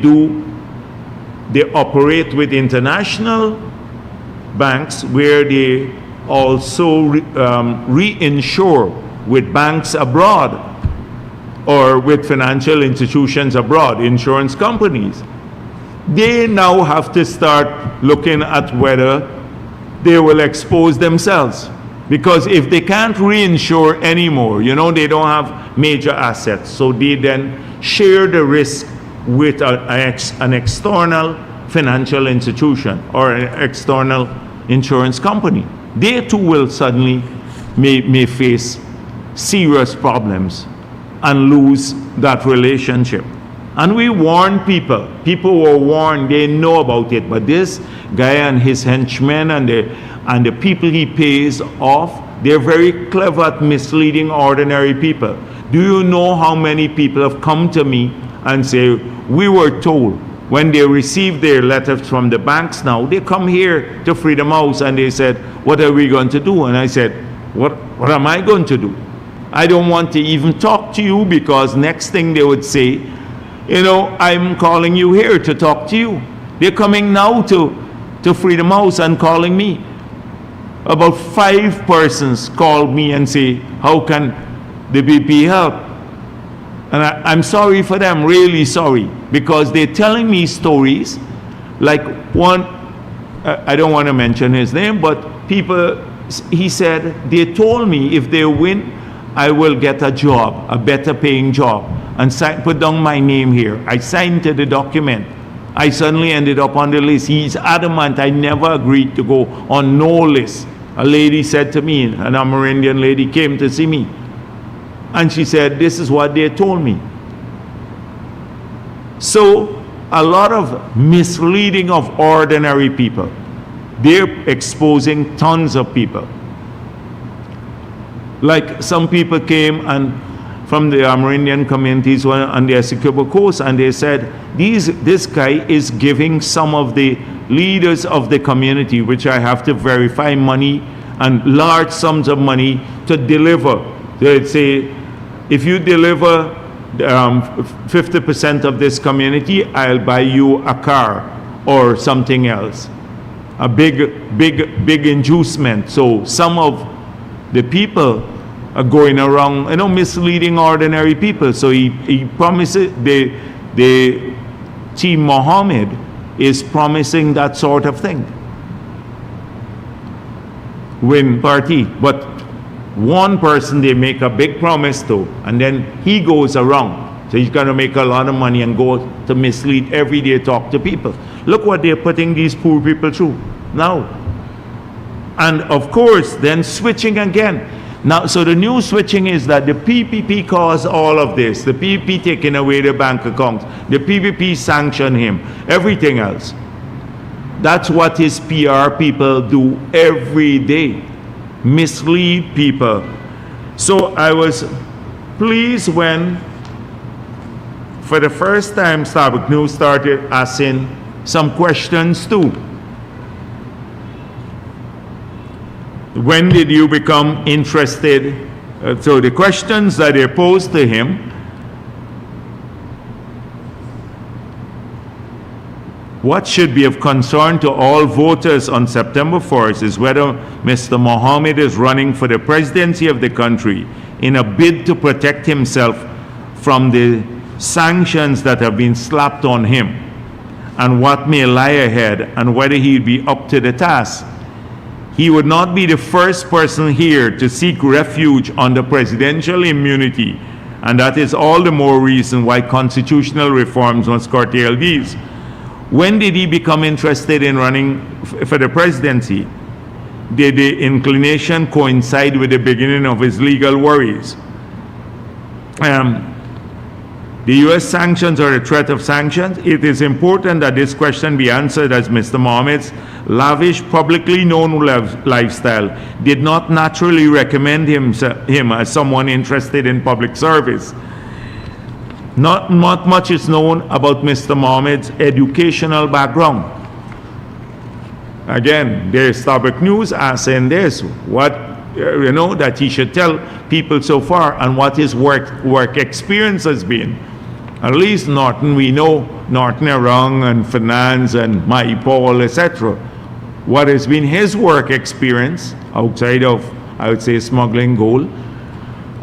operate with international banks where they also reinsure with banks abroad or with financial institutions abroad, insurance companies. They now have to start looking at whether they will expose themselves. Because if they can't reinsure anymore, they don't have major assets, so they then share the risk with an external financial institution or an external insurance company. They too will suddenly may face serious problems and lose that relationship. And we warn people. People were warned, they know about it, but this guy and his henchmen and the people he pays off, they're very clever at misleading ordinary people. Do you know how many people have come to me and say, we were told, when they receive their letters from the banks now, they come here to Freedom House and they said, what are we going to do? And I said, what am I going to do? I don't want to even talk to you, because next thing they would say, I'm calling you here to talk to you. They're coming now to Freedom House and calling me. About 5 persons called me and say, how can the BP help? And I'm sorry for them, really sorry, because they're telling me stories like one, I don't want to mention his name, but people, he said, they told me if they win, I will get a job, a better paying job, and put down my name here. I signed to the document. I suddenly ended up on the list. He's adamant I never agreed to go on no list. A lady said to me, an Amerindian lady came to see me, and she said, this is what they told me. So a lot of misleading of ordinary people. They're exposing tons of people. Like some people came and from the Amerindian communities on the Essequibo coast, and they said, this guy is giving some of the leaders of the community, which I have to verify, money and large sums of money to deliver. They'd say, if you deliver 50% of this community, I'll buy you a car or something else. A big inducement. So some of the people are going around, misleading ordinary people. So he promises, the Team Mohammed is promising that sort of thing. Win party. But one person they make a big promise to, and then he goes around. So he's going to make a lot of money and go to mislead every day, talk to people. Look what they're putting these poor people through now. And of course, then switching again. Now, so the new switching is that the PPP caused all of this. The PPP taking away the bank accounts. The PPP sanctioned him. Everything else. That's what his PR people do every day. Mislead people. So I was pleased when, for the first time, Starbuck News started asking some questions too. When did you become interested? So the questions that they posed to him, what should be of concern to all voters on September 1st is whether Mr. Mohammed is running for the presidency of the country in a bid to protect himself from the sanctions that have been slapped on him, and what may lie ahead, and whether he'll be up to the task. He would not be the first person here to seek refuge under presidential immunity, and that is all the more reason why constitutional reforms must curtail these. When did he become interested in running for the presidency? Did the inclination coincide with the beginning of his legal worries? The U.S. sanctions or the threat of sanctions? It is important that this question be answered, as Mr. Mohammed's lavish, publicly known lifestyle did not naturally recommend him as someone interested in public service. Not much is known about Mr. Mohammed's educational background. Again, there's Starbuck News asking this, what, that he should tell people so far, and what his work experience has been. At least Norton, we know Norton Arang and finance and Mai Paul, etc. What has been his work experience outside of, I would say, smuggling gold?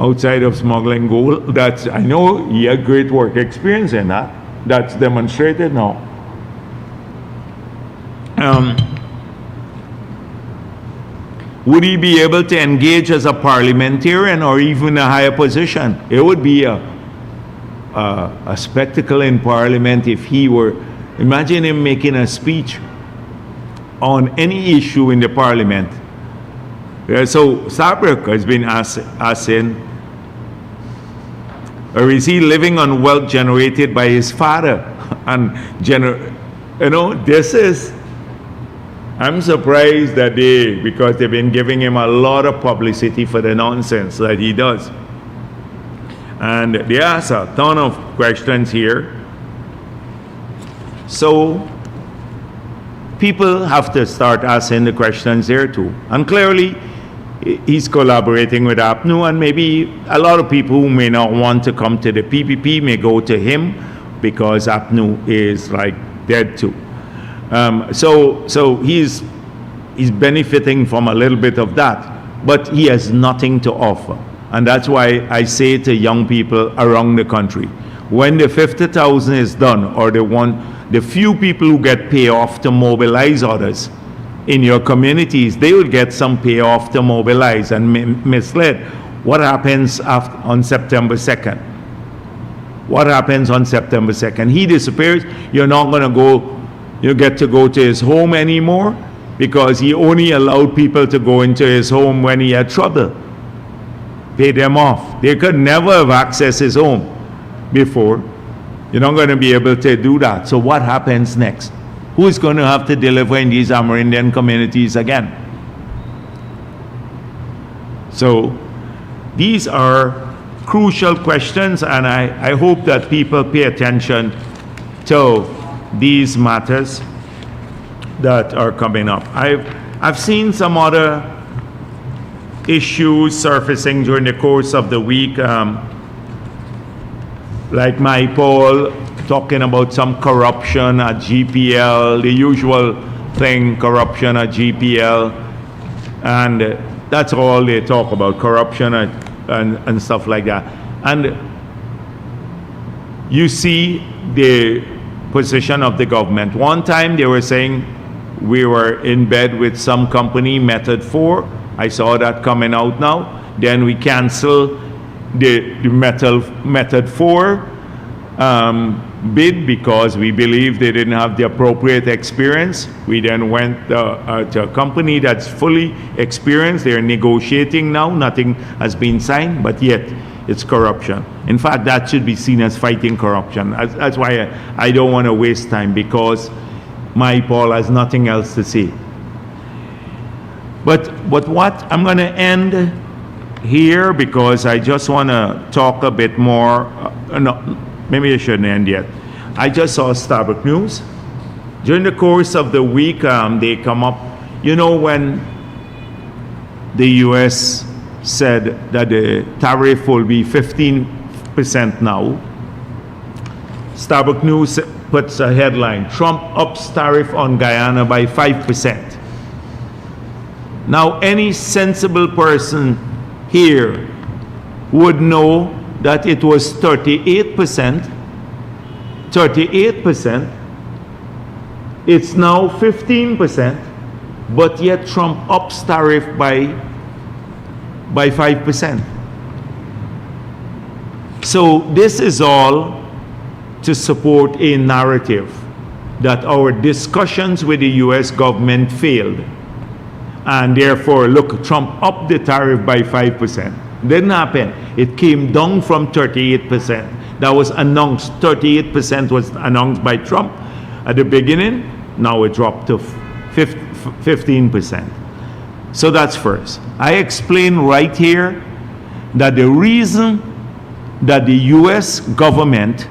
Outside of smuggling gold, that's, I know he had great work experience in that. That's demonstrated now. Would he be able to engage as a parliamentarian or even a higher position? It would be a spectacle in Parliament if he were, imagine him making a speech on any issue in the Parliament. So Sabrick has been asking, or is he living on wealth generated by his father? And this is, I'm surprised that because they've been giving him a lot of publicity for the nonsense that he does. And they ask a ton of questions here. So people have to start asking the questions there too. And clearly, he's collaborating with APNU, and maybe a lot of people who may not want to come to the PPP may go to him because APNU is like dead too. So he's benefiting from a little bit of that, but he has nothing to offer. And that's why I say to young people around the country, when the 50,000 is done, or the few people who get payoff to mobilize others in your communities, they will get some payoff to mobilize and misled. What happens on September 2nd? What happens on September 2nd? He disappears. You're not going to go, you get to go to his home anymore because he only allowed people to go into his home when he had trouble. Pay them off. They could never have accessed his home before. You're not going to be able to do that. So what happens next? Who is going to have to deliver in these Amerindian communities again? So these are crucial questions, and I hope that people pay attention to these matters that are coming up. I've seen some other issues surfacing during the course of the week, like my Paul talking about some corruption at GPL, the usual thing, corruption at GPL, and that's all they talk about, corruption and stuff like that. And you see the position of the government. One time they were saying we were in bed with some company, Method 4. I saw that coming out now. Then we canceled the Method 4 bid because we believed they didn't have the appropriate experience. We then went to a company that's fully experienced. They're negotiating now. Nothing has been signed, but yet it's corruption. In fact, that should be seen as fighting corruption. That's why I don't want to waste time, because my Paul has nothing else to say. But what I'm going to end here, because I just want to talk a bit more. No, maybe I shouldn't end yet. I just saw Starbuck News. During the course of the week, they come up, you know, when the U.S. said that the tariff will be 15% now, Starbuck News puts a headline, Trump ups tariff on Guyana by 5%. Now, any sensible person here would know that it was 38%. It's now 15%, but yet Trump ups tariff by 5%. So this is all to support a narrative that our discussions with the US government failed. And therefore, look, Trump upped the tariff by 5%. Didn't happen. It came down from 38%. That was announced. 38% was announced by Trump at the beginning. Now it dropped to 15%. So that's first. I explain right here that the reason that the US government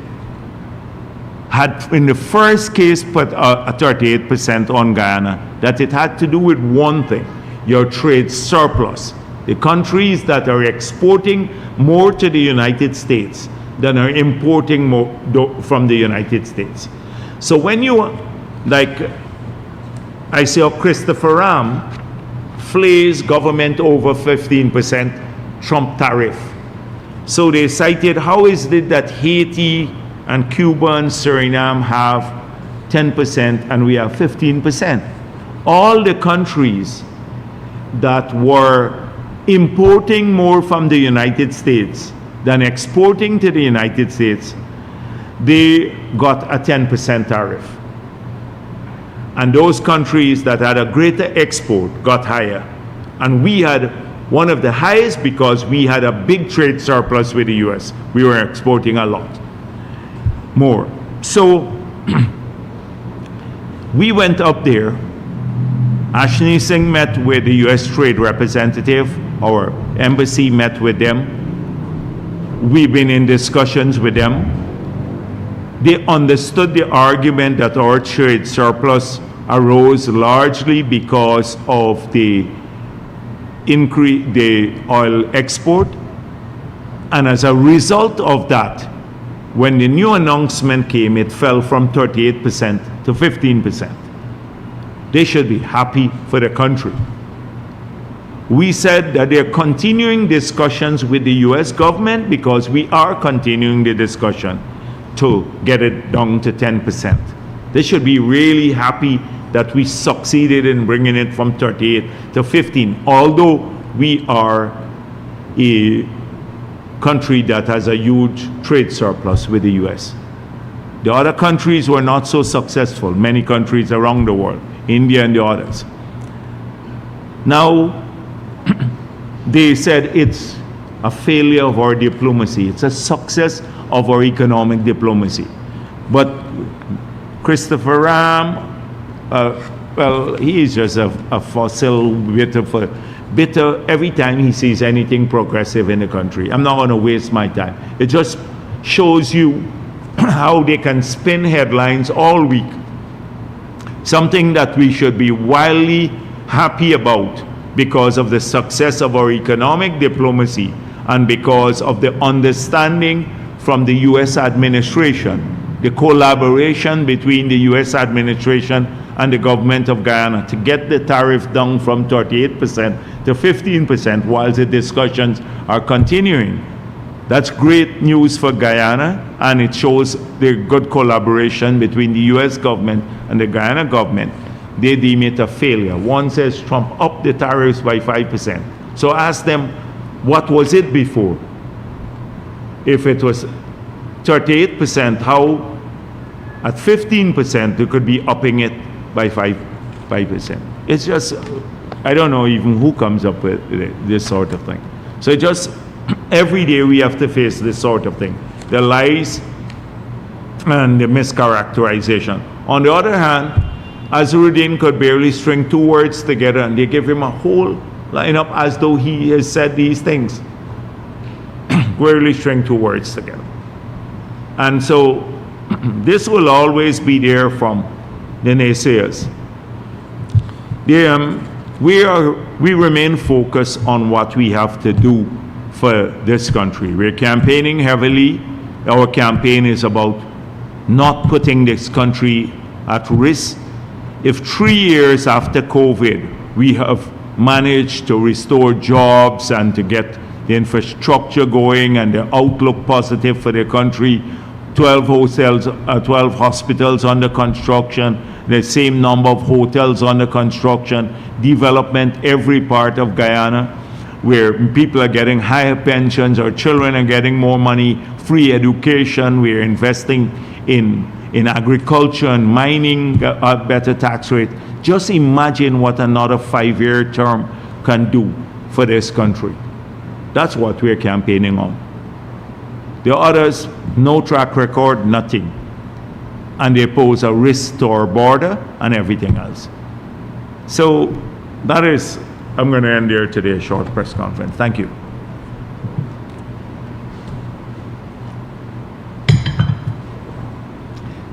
had, in the first case, put a 38% on Guyana, that it had to do with one thing, your trade surplus. The countries that are exporting more to the United States than are importing more from the United States. So when you, like, I saw Christopher Ram flays government over 15% Trump tariff. So they cited, how is it that Haiti and Cuba and Suriname have 10% and we have 15%? All the countries that were importing more from the United States than exporting to the United States, they got a 10% tariff. And those countries that had a greater export got higher. And we had one of the highest because we had a big trade surplus with the US. We were exporting a lot more. So we went up there. Ashni Singh met with the US trade representative. Our embassy met with them. We've been in discussions with them. They understood the argument that our trade surplus arose largely because of the increase, the oil export. And as a result of that, when the new announcement came, it fell from 38% to 15%. They should be happy for the country. We said that they're continuing discussions with the US government because we are continuing the discussion to get it down to 10%. They should be really happy that we succeeded in bringing it from 38 to 15, although we are a country that has a huge trade surplus with the US. The other countries were not so successful, many countries around the world, India and the others. Now, they said it's a failure of our diplomacy. It's a success of our economic diplomacy. But Christopher Ram, well, he is just a fossil, bitter every time he sees anything progressive in the country. I'm not going to waste my time. It just shows you how they can spin headlines all week. Something that we should be wildly happy about because of the success of our economic diplomacy and because of the understanding from the US administration, the collaboration between the US administration and the government of Guyana to get the tariff down from 38% to 15% while the discussions are continuing. That's great news for Guyana, and it shows the good collaboration between the US government and the Guyana government. They deem it a failure. One says Trump upped the tariffs by 5%. So ask them, what was it before? If it was 38%, how at 15% they could be upping it by 5%? It's just, I don't know even who comes up with this sort of thing. So just every day we have to face this sort of thing, the lies and the mischaracterization. On the other hand, Azharuddin could barely string two words together, and they give him a whole lineup as though he has said these things. Barely string two words together. And so this will always be there from the naysayers. We remain focused on what we have to do for this country. We're campaigning heavily. Our campaign is about not putting this country at risk. If 3 years after COVID, we have managed to restore jobs and to get the infrastructure going and the outlook positive for the country, 12 hospitals under construction, the same number of hotels under construction, development every part of Guyana, where people are getting higher pensions, our children are getting more money, free education, we're investing in agriculture and mining, a better tax rate. Just imagine what another 5-year term can do for this country. That's what we're campaigning on. The others, no track record, nothing. And they pose a risk to our border and everything else. So that is, I'm going to end here today, a short press conference. Thank you.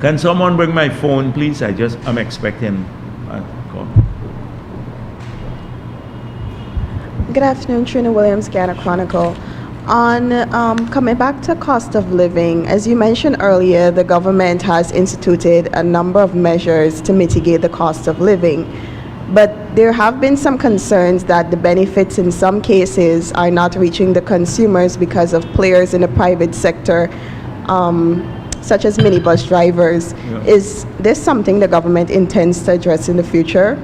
Can someone bring my phone, please? I'm expecting a call. Good afternoon, Trina Williams, Guyana Chronicle. On coming back to cost of living, as you mentioned earlier, the government has instituted a number of measures to mitigate the cost of living. But there have been some concerns that the benefits in some cases are not reaching the consumers because of players in the private sector, such as minibus drivers. Yeah. Is this something the government intends to address in the future?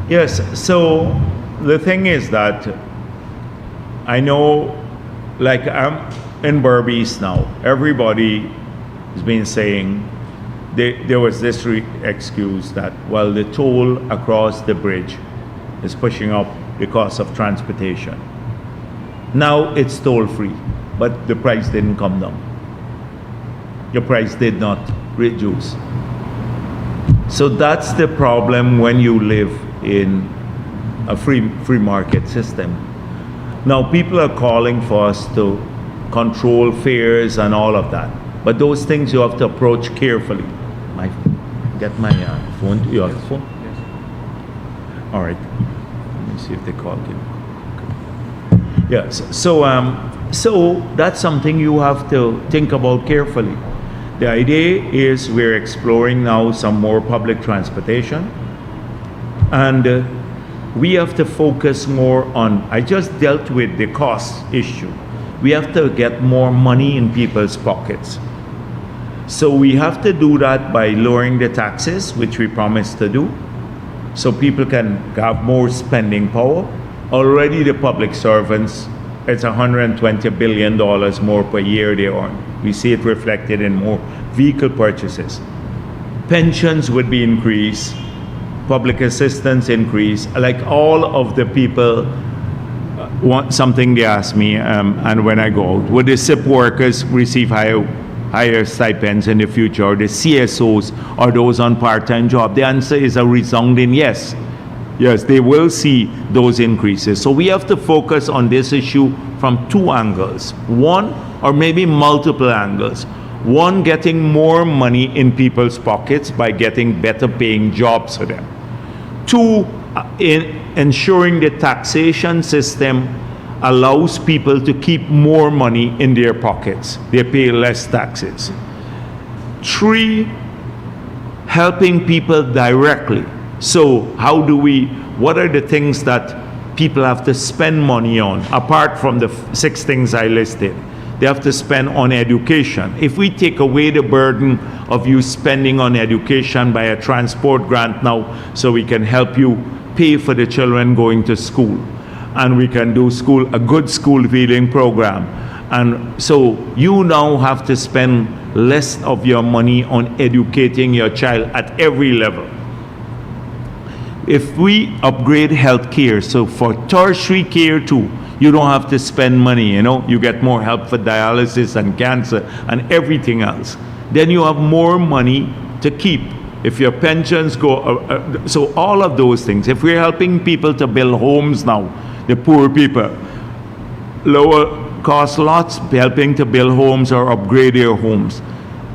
Yes, so the thing is that I know, like I'm in Berbice now, everybody has been saying there was this excuse that, well, the toll across the bridge is pushing up the cost of transportation. Now it's toll free, but the price didn't come down. The price did not reduce. So that's the problem when you live in a free market system. Now people are calling for us to control fares and all of that, but those things you have to approach carefully. Get my phone. You have a phone? Yes. All right. Let me see if they call you. Okay. Yes. So that's something you have to think about carefully. The idea is we're exploring now some more public transportation, and we have to focus more on, I just dealt with the cost issue. We have to get more money in people's pockets. So we have to do that by lowering the taxes, which we promised to do, so people can have more spending power. Already the public servants, it's $120 billion more per year they earn. We see it reflected in more vehicle purchases. Pensions would be increased, public assistance increase, like all of the people want something they ask me, and when I go out, would the SIP workers receive higher stipends in the future, or the CSOs, or those on part-time job? The answer is a resounding yes. Yes, they will see those increases. So we have to focus on this issue from two angles. One, or maybe multiple angles. One, getting more money in people's pockets by getting better paying jobs for them. Two, in ensuring the taxation system allows people to keep more money in their pockets. They pay less taxes. Three, helping people directly. So what are the things that people have to spend money on, apart from the 6 things I listed? They have to spend on education. If we take away the burden of you spending on education by a transport grant now, so we can help you pay for the children going to school, and we can do a good school feeding program. And so you now have to spend less of your money on educating your child at every level. If we upgrade health care, so for tertiary care too, you don't have to spend money, you get more help for dialysis and cancer and everything else. Then you have more money to keep. If your pensions go, so all of those things. If we're helping people to build homes now, the poor people, lower cost lots, helping to build homes or upgrade their homes.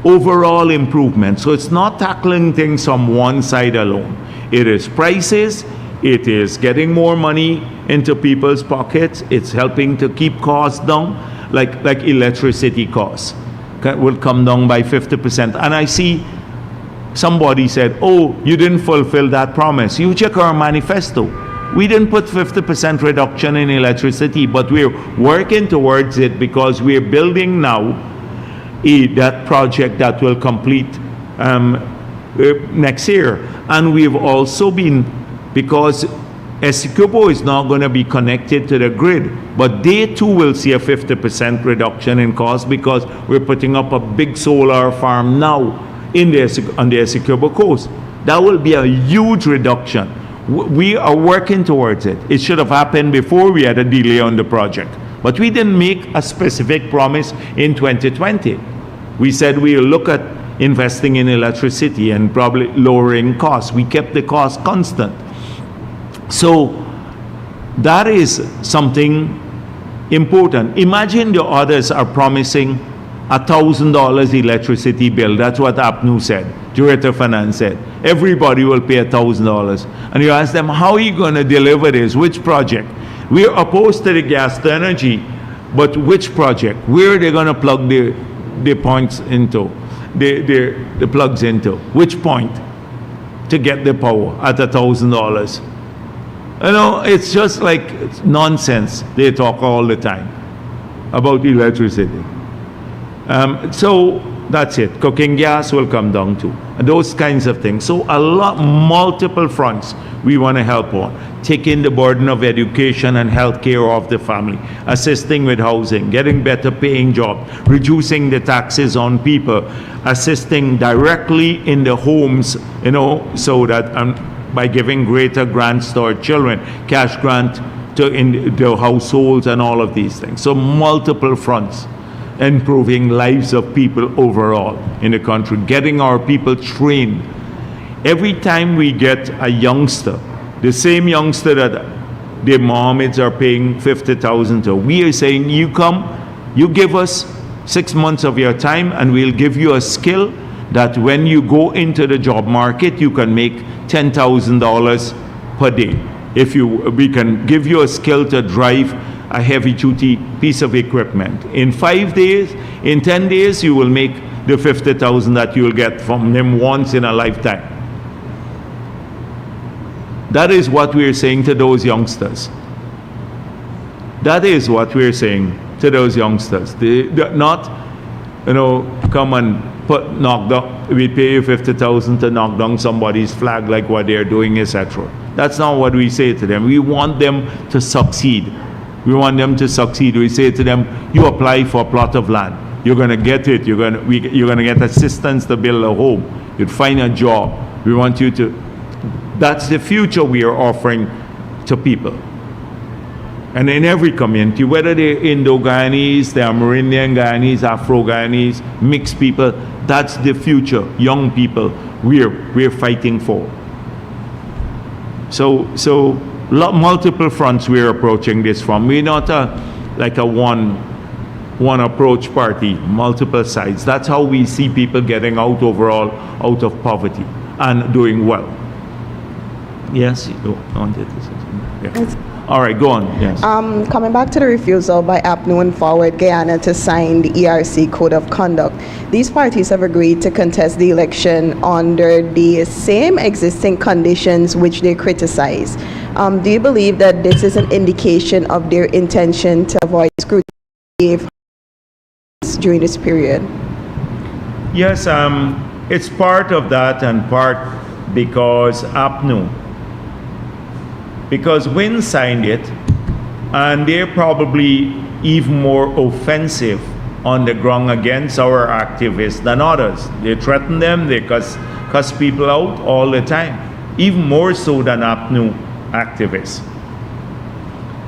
Overall improvement. So it's not tackling things from one side alone. It is prices, it is getting more money into people's pockets, it's helping to keep costs down, like electricity costs will come down by 50%. And I see somebody said, oh, you didn't fulfill that promise. You check our manifesto. We didn't put 50% reduction in electricity, but we're working towards it because we're building now that project that will complete next year. And we've also been, because Essequibo is not going to be connected to the grid, but they too will see a 50% reduction in cost because we're putting up a big solar farm now on the Essequibo coast. That will be a huge reduction. We are working towards it. It should have happened before we had a delay on the project. But we didn't make a specific promise in 2020. We said we'll look at investing in electricity and probably lowering costs. We kept the cost constant. So that is something important. Imagine the others are promising $1,000 electricity bill. That's what APNU said. Director of Finance said. Everybody will pay $1,000. And you ask them, how are you going to deliver this? Which project? We're opposed to the gas to energy, but which project? Where are they going to plug the points into? The plugs into? Which point to get the power at $1,000? It's just like it's nonsense. They talk all the time about electricity. So that's it. Cooking gas will come down too. Those kinds of things. So multiple fronts we want to help on. Taking the burden of education and health care off the family. Assisting with housing. Getting better paying jobs. Reducing the taxes on people. Assisting directly in the homes, so that by giving greater grants to our children. Cash grant in the households and all of these things. So multiple fronts. Improving lives of people overall in the country, getting our people trained. Every time we get a youngster, the same youngster that the Mohammeds are paying $50,000 to, we are saying, you come, you give us 6 months of your time, and we'll give you a skill that when you go into the job market, you can make $10,000 per day. We can give you a skill to drive a heavy-duty piece of equipment. In 5 days, in 10 days, you will make the $50,000 that you will get from them once in a lifetime. That is what we're saying to those youngsters. That is what we're saying to those youngsters. They not, come and knock down. We pay you $50,000 to knock down somebody's flag like what they're doing, etc. That's not what we say to them. We want them to succeed. We want them to succeed. We say to them, you apply for a plot of land. You're going to get it. You're going to get assistance to build a home. You'd find a job. We want you to. That's the future we are offering to people. And in every community, whether they're Indo-Guyanese, they're Amerindian Guyanese, Afro-Guyanese, mixed people, that's the future, young people we're fighting for. So multiple fronts we're approaching this from. We're not like a one approach party, multiple sides. That's how we see people getting out overall out of poverty and doing well. Yes, you wanted to say something? Yeah. All right, go on. Yes. Coming back to the refusal by APNU and Forward Guyana to sign the ERC Code of Conduct, these parties have agreed to contest the election under the same existing conditions which they criticize. Do you believe that this is an indication of their intention to avoid scrutiny during this period? Yes, it's part of that and part because APNU. Because Wynne signed it, and they're probably even more offensive on the ground against our activists than others. They threaten them, they cuss people out all the time, even more so than APNU activists.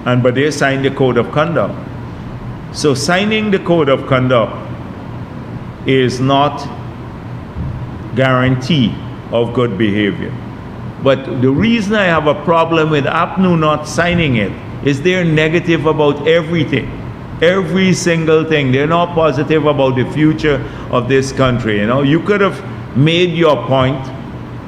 But they signed the Code of Conduct. So signing the Code of Conduct is not guarantee of good behavior. But the reason I have a problem with APNU not signing it is they're negative about everything. Every single thing. They're not positive about the future of this country. You know, you could have made your point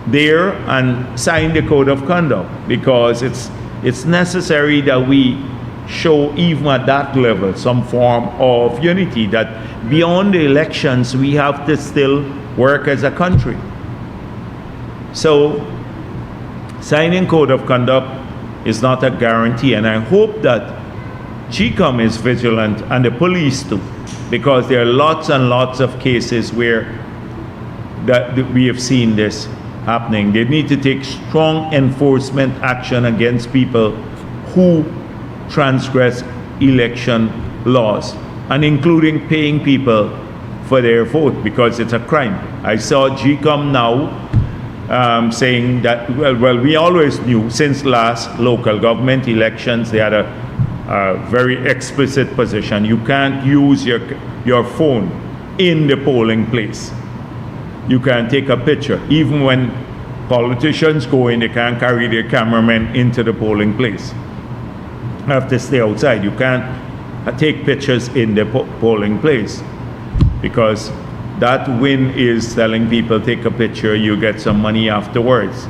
there and signed the Code of Conduct, because it's necessary that we show even at that level some form of unity, that beyond the elections we have to still work as a country. So signing Code of Conduct is not a guarantee, and I hope that GCOM is vigilant and the police too, because there are lots and lots of cases where that we have seen this happening. They need to take strong enforcement action against people who transgress election laws, and including paying people for their vote, because it's a crime. I saw GCOM now saying that, well, we always knew since last local government elections, they had a very explicit position. You can't use your phone in the polling place. You can't take a picture. Even when politicians go in, they can't carry their cameramen into the polling place. You have to stay outside. You can't take pictures in the polling place, because that win is telling people, take a picture, you get some money afterwards.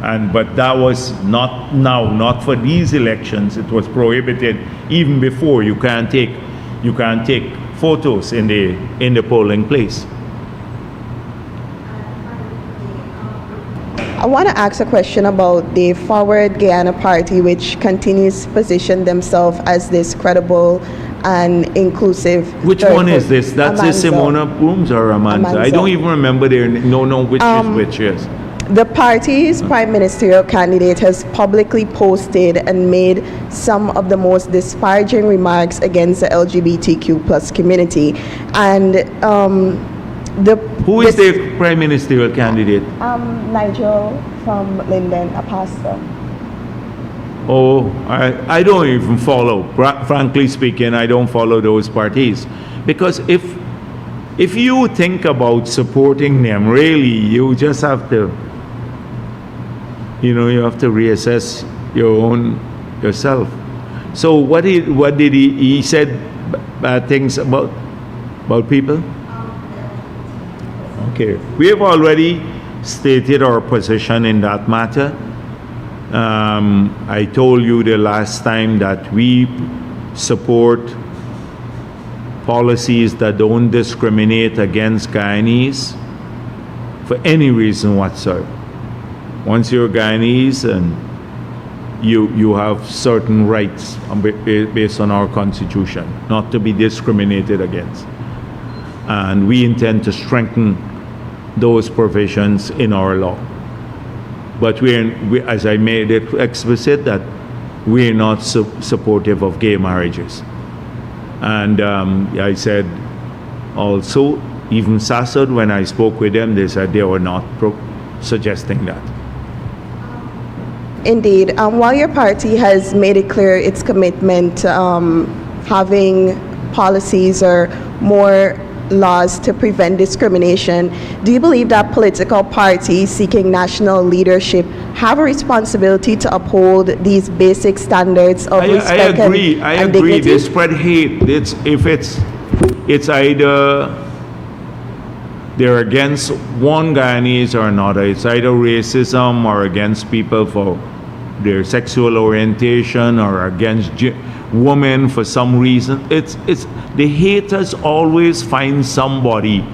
But that was not now, not for these elections. It was prohibited even before. You can't take photos in the polling place. I want to ask a question about the Forward Guyana Party, which continues to position themselves as this credible and inclusive. Which one is this? That's Simona Booms or Amanza? I don't even remember their which is which, yes. The party's prime ministerial candidate has publicly posted and made some of the most disparaging remarks against the LGBTQ plus community. And who is the prime ministerial candidate? Nigel from Linden, a pastor. Oh, I don't even follow. Frankly speaking, I don't follow those parties. Because if you think about supporting them, really, you just have to, you have to reassess yourself. So what did he said bad things about people? Okay, we have already stated our position in that matter. I told you the last time that we support policies that don't discriminate against Guyanese for any reason whatsoever. Once you're Guyanese, and you have certain rights based on our constitution, not to be discriminated against. And we intend to strengthen those provisions in our law. But we, as I made it explicit, that we're not supportive of gay marriages. And I said also, even SASOD, when I spoke with them, they said they were not suggesting that. Indeed. While your party has made it clear its commitment to having policies or more laws to prevent discrimination, do you believe that political parties seeking national leadership have a responsibility to uphold these basic standards of respect and dignity? I agree. They spread hate. It's either they're against one Guyanese or another. It's either racism or against people for their sexual orientation or against women for some reason. It's the haters always find somebody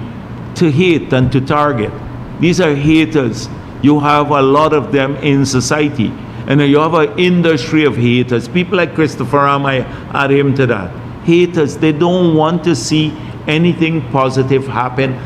to hate and to target. These are haters. You have a lot of them in society, and you have an industry of haters. People like Christopher Ram, I add him to that. Haters, they don't want to see anything positive happen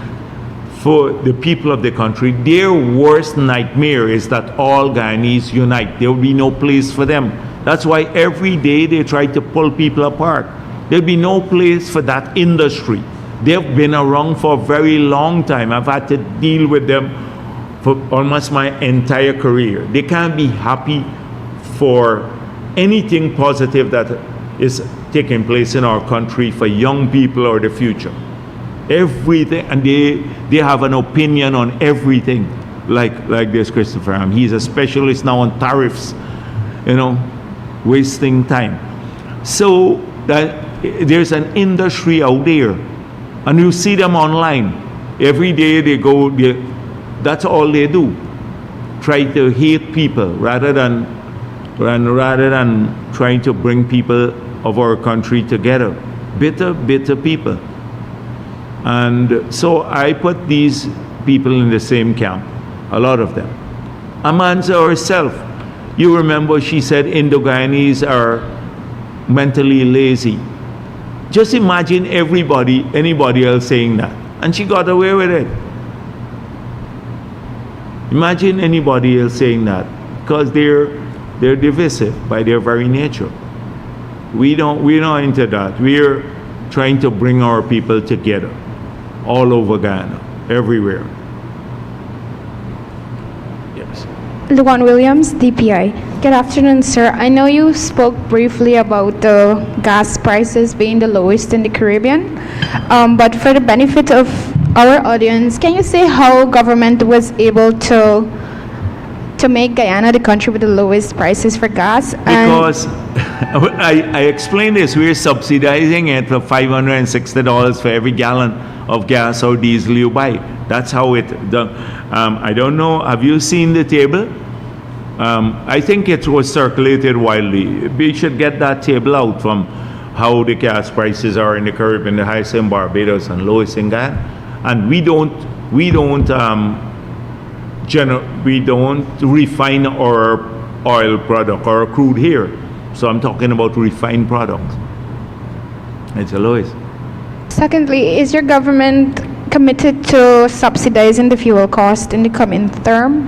for the people of the country. Their worst nightmare is that all Guyanese unite. There will be no place for them. That's why every day they try to pull people apart. There'll be no place for that industry. They've been around for a very long time. I've had to deal with them for almost my entire career. They can't be happy for anything positive that is taking place in our country for young people or the future. Everything, and they have an opinion on everything, like this Christopher Ram. He's a specialist now on tariffs, wasting time. So that there's an industry out there, and you see them online. Every day they go, that's all they do. Try to hate people rather than trying to bring people of our country together. Bitter people. And so I put these people in the same camp, a lot of them. Amanza herself, you remember she said Indo-Guyanese are mentally lazy. Just imagine anybody else saying that. And she got away with it. Imagine anybody else saying that, because they're divisive by their very nature. We're not into that. We're trying to bring our people together all over Guyana, everywhere. Yes. Luan Williams, DPI. Good afternoon, sir. I know you spoke briefly about the gas prices being the lowest in the Caribbean, but for the benefit of our audience, can you say how government was able to make Guyana the country with the lowest prices for gas? Because I explained this, we're subsidizing it for $560 for every gallon of gas or diesel you buy. That's how it done. I don't know, have you seen the table? I think it was circulated widely. We should get that table out from how the gas prices are in the Caribbean, the highest in Barbados and lowest in Guyana. And we don't refine our oil product or crude here. So I'm talking about refined products. It's the lowest. Secondly, is your government committed to subsidizing the fuel cost in the coming term?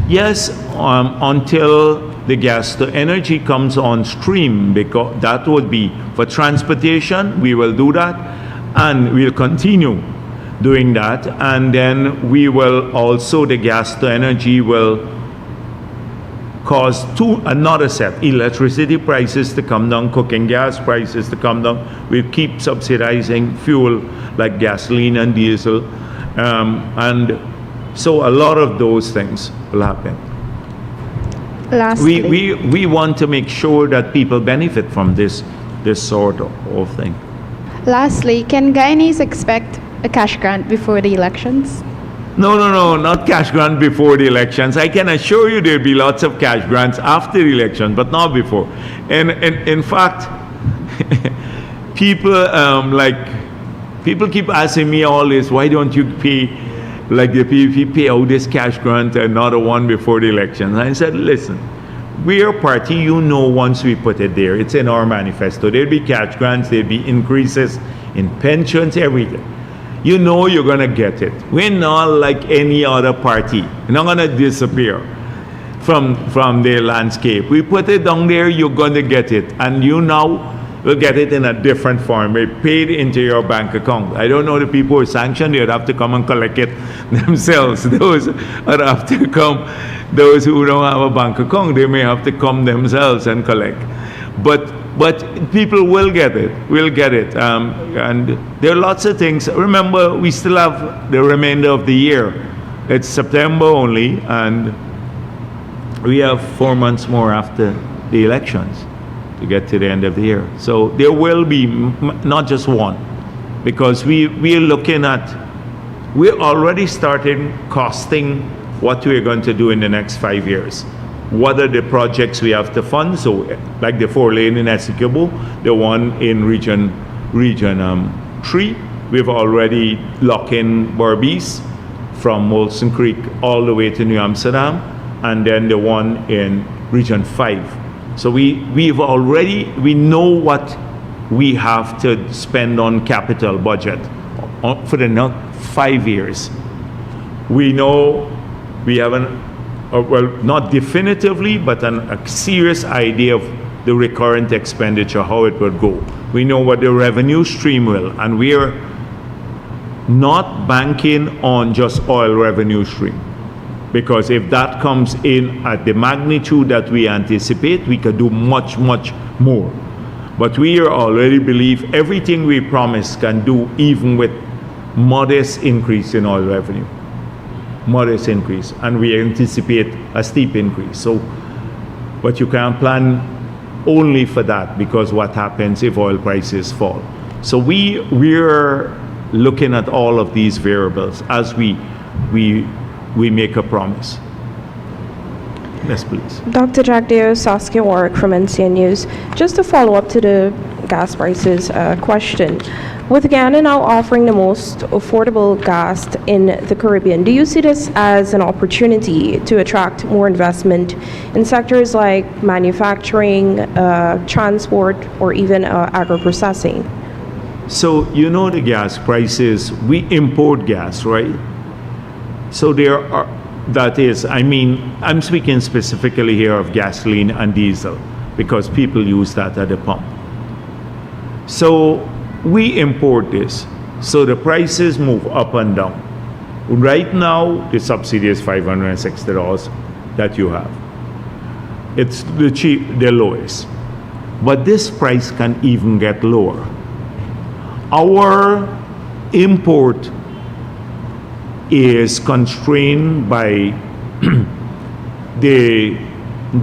Yes, until the gas to energy comes on stream, because that would be for transportation. We will do that, and we'll continue doing that. And then we will also, the gas to energy will cause another set, electricity prices to come down, cooking gas prices to come down. We'll keep subsidizing fuel like gasoline and diesel. And so a lot of those things will happen. Lastly, we want to make sure that people benefit from this sort of thing. Lastly, can Guyanese expect a cash grant before the elections? No, not cash grant before the elections. I can assure you there'll be lots of cash grants after the election, but not before. And in fact, people keep asking me all this, why don't you pay, like the PVP pay out this cash grant and another one before the elections? I said, listen, we're a party, once we put it there, it's in our manifesto. There'll be cash grants, there'll be increases in pensions, everything. You're going to get it. We're not like any other party. We're not going to disappear. from the landscape. We put it down there, you're going to get it. And you now will get it in a different form. It paid into your bank account. I don't know the people who are sanctioned, they'd have to come and collect it themselves. Those would have to come, those who don't have a bank account, they may have to come themselves and collect. But people will get it, and there are lots of things. Remember, we still have the remainder of the year. It's September only, and we have 4 months more after the elections to get to the end of the year. So there will be not just one, because we're looking at, we're already starting costing what we're going to do in the next 5 years. What are the projects we have to fund? So like the 4-lane in Essequibo, the one in region 3, we've already locked in Berbice from Molson Creek all the way to New Amsterdam, and then the one in region 5. So we know what we have to spend on capital budget for the next 5 years. We know we have well, not definitively, but a serious idea of the recurrent expenditure, how it would go. We know what the revenue stream will, and we're not banking on just oil revenue stream. Because if that comes in at the magnitude that we anticipate, we could do much, much more. But we already believe everything we promise can do, even with modest increase in oil revenue. Modest increase. And we anticipate a steep increase. So, but you can't plan only for that, because what happens if oil prices fall? So we're looking at all of these variables as we make a promise. Yes, please. Dr. Jagdeo, Saskia Warwick from NCN News. Just to follow up to the gas prices question. With Ghana now offering the most affordable gas in the Caribbean, do you see this as an opportunity to attract more investment in sectors like manufacturing, transport, or even agro-processing? So you know the gas prices, we import gas, right? So there are, that is, I mean, I'm speaking specifically here of gasoline and diesel, because people use that at the pump. So we import this, so the prices move up and down. Right now, the subsidy is $560 that you have. It's the lowest. But this price can even get lower. Our import is constrained by the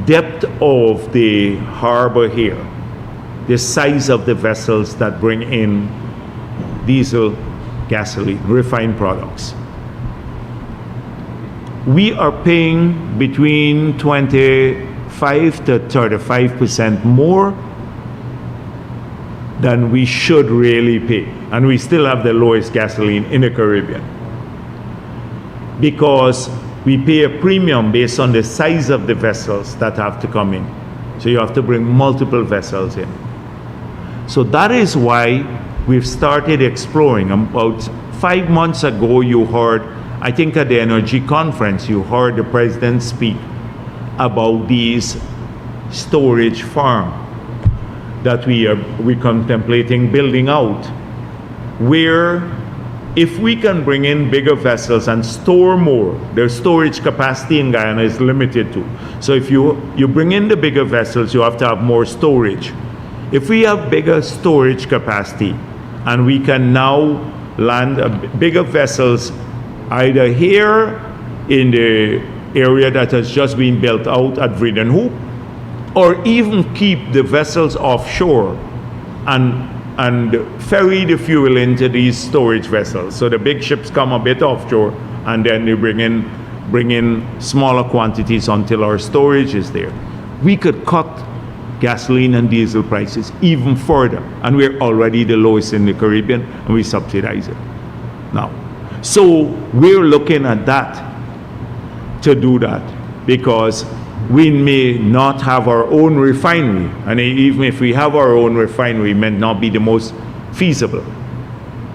depth of the harbor here, the size of the vessels that bring in diesel, gasoline, refined products. We are paying between 25 to 35% more than we should really pay. And we still have the lowest gasoline in the Caribbean, because we pay a premium based on the size of the vessels that have to come in. So you have to bring multiple vessels in. So that is why we've started exploring. About 5 months ago, you heard, I think at the energy conference, you heard the president speak about these storage farm that we're contemplating building out, where if we can bring in bigger vessels and store more, their storage capacity in Guyana is limited to. So if you bring in the bigger vessels, you have to have more storage. If we have bigger storage capacity, and we can now land bigger vessels either here in the area that has just been built out at Vredenhoek, or even keep the vessels offshore and ferry the fuel into these storage vessels. So the big ships come a bit offshore, and then they bring in smaller quantities until our storage is there. We could cut gasoline and diesel prices even further, and we're already the lowest in the Caribbean, and we subsidize it now. So we're looking at that to do that, because we may not have our own refinery, and even if we have our own refinery, it may not be the most feasible.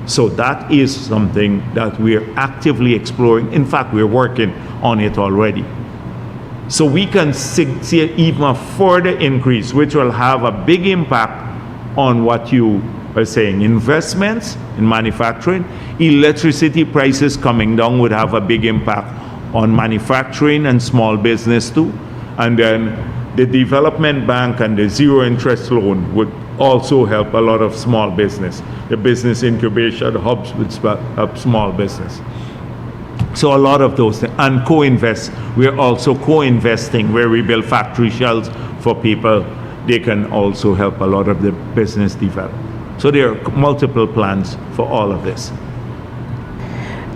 So that is something that we're actively exploring. In fact, we're working on it already. So we can see even a further increase, which will have a big impact on what you are saying. Investments in manufacturing, electricity prices coming down would have a big impact on manufacturing and small business too. And then the development bank and the zero interest loan would also help a lot of small business. The business incubation hubs would help small business. So a lot of those things. And co-invest. We're also co-investing where we build factory shells for people. They can also help a lot of the business develop. So there are multiple plans for all of this.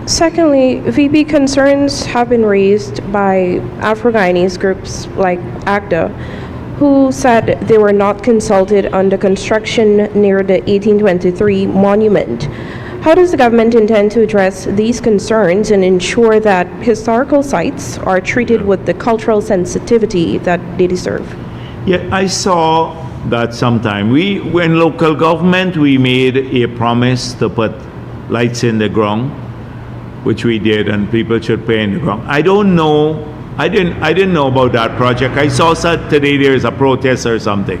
Secondly, VP, concerns have been raised by Afro-Guyanese groups like ACDA, who said they were not consulted on the construction near the 1823 monument. How does the government intend to address these concerns and ensure that historical sites are treated with the cultural sensitivity that they deserve? Yeah, I saw that sometime. When local government, we made a promise to put lights in the ground, which we did, and people should pay in the ground. I don't know. I didn't know about that project. I saw that today there's a protest or something.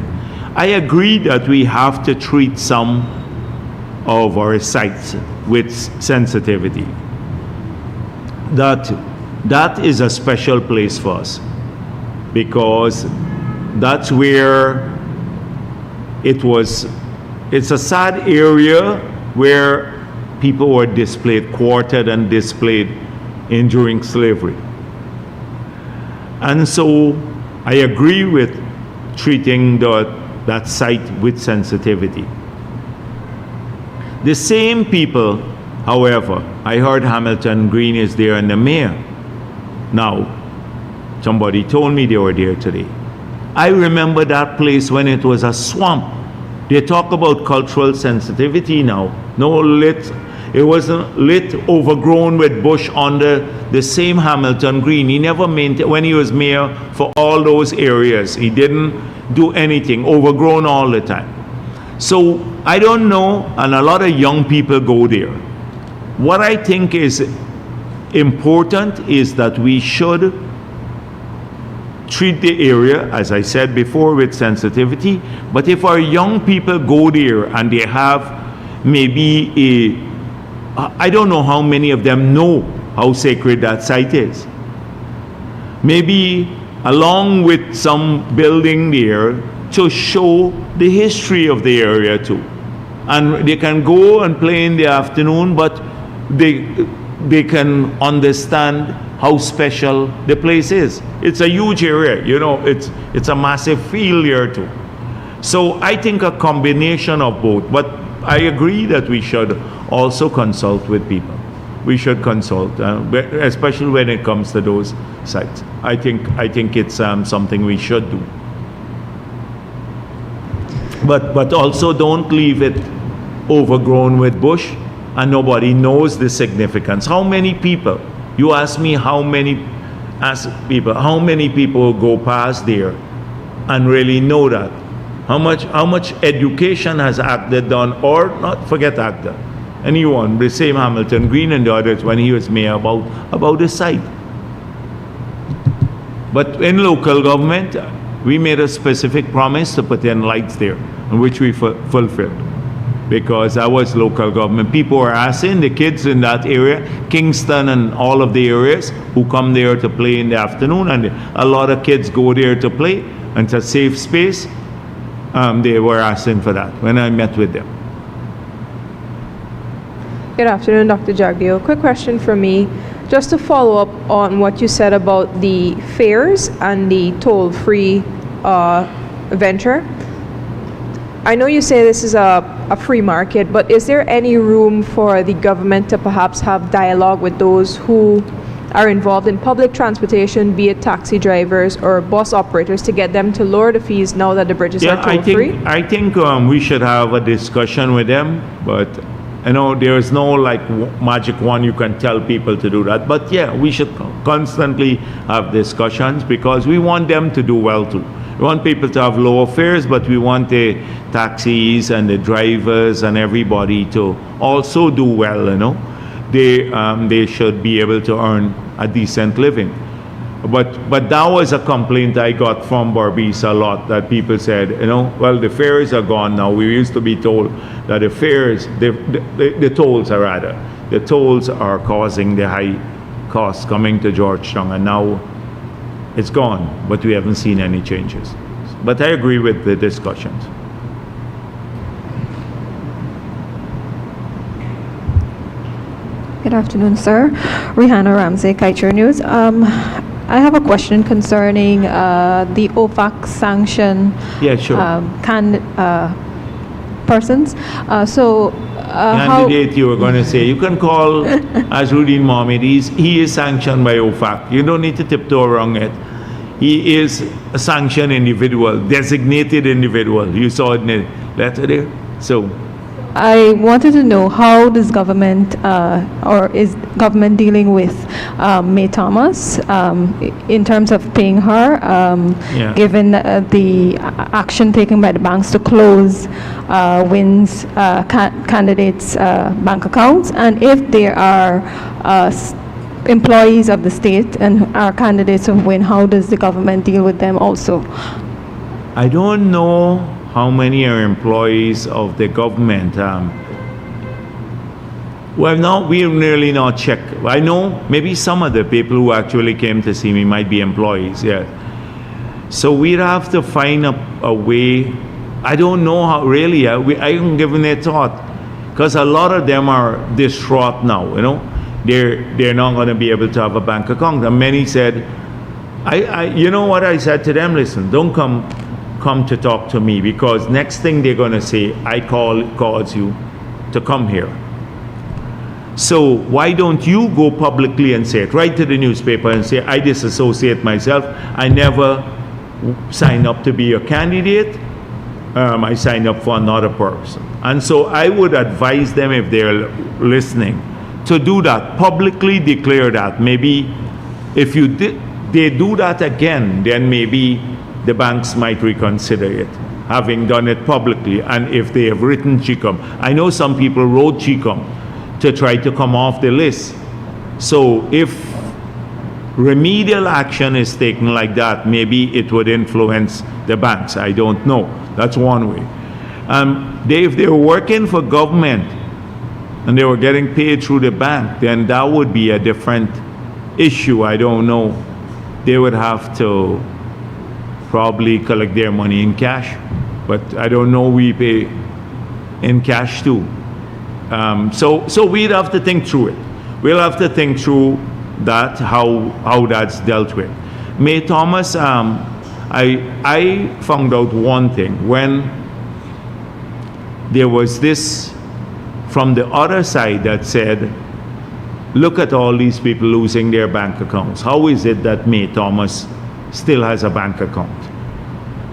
I agree that we have to treat some of our sites with sensitivity. That is a special place for us because that's where it's a sad area where people were displaced, quartered and displaced during slavery. And so I agree with treating that site with sensitivity. The same people, however, I heard Hamilton Green is there and the mayor. Now, somebody told me they were there today. I remember that place when it was a swamp. They talk about cultural sensitivity now. No lit, it wasn't lit, overgrown with bush under the same Hamilton Green. He never maintained, when he was mayor, for all those areas. He didn't do anything, overgrown all the time. So I don't know, and a lot of young people go there. What I think is important is that we should treat the area, as I said before, with sensitivity. But if our young people go there and they have maybe I don't know how many of them know how sacred that site is. Maybe along with some building there to show the history of the area too. And they can go and play in the afternoon, but they can understand how special the place is. It's a huge area, you know, it's a massive field here too. So I think a combination of both, but I agree that we should also consult with people. We should consult, especially when it comes to those sites. I think it's something we should do. But also don't leave it overgrown with bush and nobody knows the significance. How many people? You ask me how many people go past there and really know that? How much education has ACDA done, or not forget ACDA, anyone, the same Hamilton Green and the others when he was mayor about the site. But in local government, we made a specific promise to put in lights there, which we fulfilled. Because I was local government. People were asking, the kids in that area, Kingston and all of the areas, who come there to play in the afternoon, and a lot of kids go there to play, and it's a safe space. They were asking for that when I met with them. Good afternoon, Dr. Jagdeo. Quick question from me. Just to follow up on what you said about the fares and the toll-free venture. I know you say this is a free market, but is there any room for the government to perhaps have dialogue with those who are involved in public transportation, be it taxi drivers or bus operators, to get them to lower the fees now that the bridges are toll-free? I think we should have a discussion with them, but you know, there is no like magic one you can tell people to do that. But yeah, we should constantly have discussions because we want them to do well too. We want people to have lower fares, but we want the taxis and the drivers and everybody to also do well, you know. They should be able to earn a decent living. But that was a complaint I got from Barbies a lot, that people said, well, the fares are gone now. We used to be told that the fares, the tolls are rather, the tolls are causing the high costs coming to Georgetown, and now it's gone, but we haven't seen any changes. But I agree with the discussions. Good afternoon, sir. Rihanna Ramsey, Kaiser News. I have a question concerning the OFAC sanction Yeah, sure. persons. Candidate, you were going to say, you can call Azruddin Mohammed. He is sanctioned by OFAC. You don't need to tiptoe around it. He is a sanctioned individual, designated individual. You saw it in the letter there. So I wanted to know how does government or is government dealing with May Thomas in terms of paying her, given the action taken by the banks to close WIN's candidates' bank accounts, and if there are employees of the state and are candidates of WIN, how does the government deal with them also? I don't know how many are employees of the government. We've really not checked. I know maybe some of the people who actually came to see me might be employees, yeah. So we'd have to find a way. I don't know how really, I haven't given it thought, because a lot of them are distraught now, They're not going to be able to have a bank account. And many said, you know what I said to them? Listen, don't come to talk to me, because next thing they're going to say, I caused you to come here. So why don't you go publicly and say it? Write to the newspaper and say, I disassociate myself. I never signed up to be a candidate. I signed up for another person. And so I would advise them, if they're listening, to do that, publicly declare that. Maybe if they do that again, then maybe the banks might reconsider it, having done it publicly, and if they have written CHICOM. I know some people wrote CHICOM to try to come off the list. So if remedial action is taken like that, maybe it would influence the banks. I don't know. That's one way. If they were working for government and they were getting paid through the bank, then that would be a different issue. I don't know. They would have to probably collect their money in cash, but I don't know, we pay in cash too. So we'd have to think through it. We'll have to think through that, how that's dealt with. May Thomas, I found out one thing. When there was this from the other side that said, look at all these people losing their bank accounts. How is it that May Thomas still has a bank account?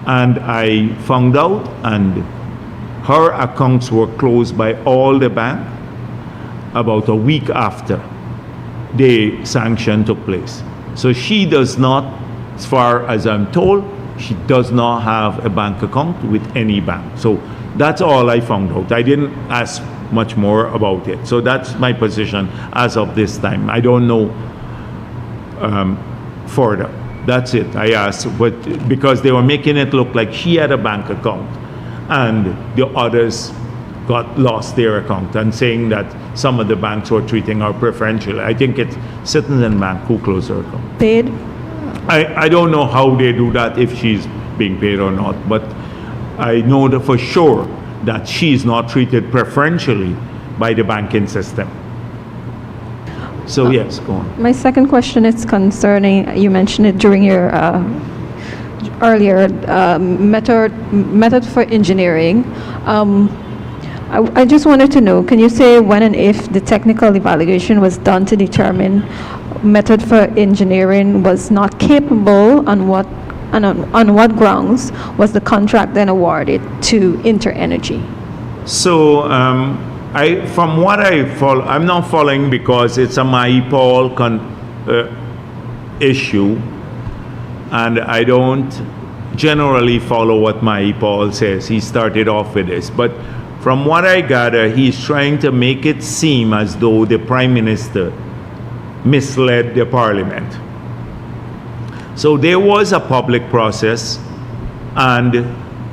And I found out, and her accounts were closed by all the bank about a week after the sanction took place. So she does not, as far as I'm told, she does not have a bank account with any bank. So that's all I found out. I didn't ask much more about it. So that's my position as of this time. I don't know further. That's it. I asked, but because they were making it look like she had a bank account and the others lost their account, and saying that some of the banks were treating her preferentially. I think it's Citizen Bank who closed her account. Paid? I don't know how they do that, if she's being paid or not, but I know that for sure that she's not treated preferentially by the banking system. So yes, go on. My second question is concerning, you mentioned it during your earlier method for engineering. I just wanted to know, can you say when and if the technical evaluation was done to determine method for engineering was not capable, on what grounds was the contract then awarded to InterEnergy? So from what I follow, I'm not following because it's a MyPaul issue, and I don't generally follow what MyPaul says. He started off with this, but from what I gather, he's trying to make it seem as though the Prime Minister misled the Parliament. So there was a public process, and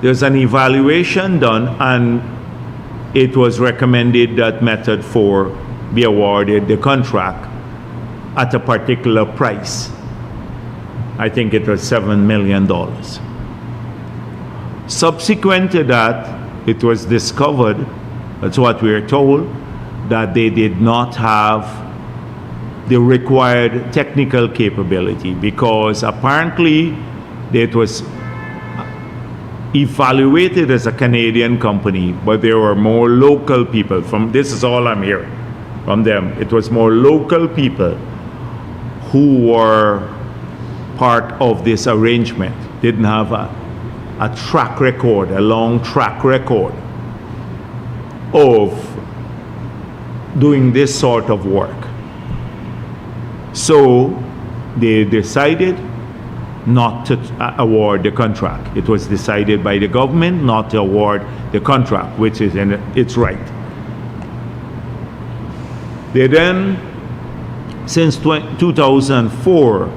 there's an evaluation done, and it was recommended that Method 4 be awarded the contract at a particular price. I think it was $7 million. Subsequent to that, it was discovered, that's what we are told, that they did not have the required technical capability, because apparently it was evaluated as a Canadian company, but there were more local people. From this is all I'm hearing from them. It was more local people who were part of this arrangement, didn't have a track record, a long track record of doing this sort of work. So they decided not to award the contract. It was decided by the government not to award the contract, which is in its right. They then, since 2004,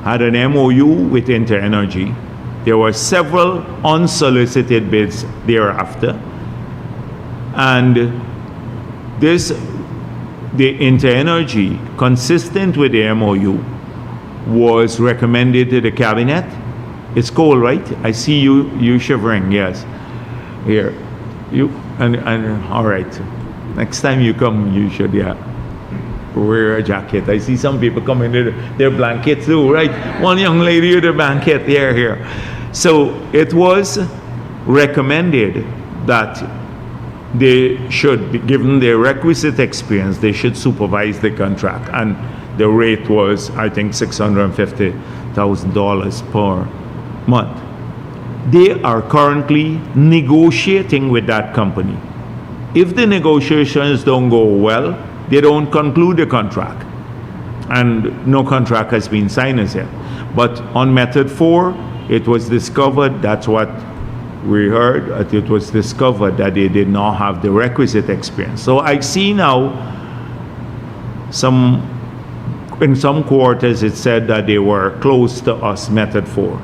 had an MOU with InterEnergy. There were several unsolicited bids thereafter. And the InterEnergy, consistent with the MOU, was recommended to the cabinet. It's cold, right? I see you shivering, yes. Here, and all right. Next time you come, you should, wear a jacket. I see some people coming in their blanket too, right? One young lady with a blanket, here. So it was recommended that they should be given their requisite experience, they should supervise the contract. And the rate was, I think, $650,000 per month. They are currently negotiating with that company. If the negotiations don't go well, they don't conclude the contract. And no contract has been signed as yet. But on Method 4, it was discovered, that's what we heard, that it was discovered that they did not have the requisite experience. So I see now in some quarters it said that they were close to us, Method 4.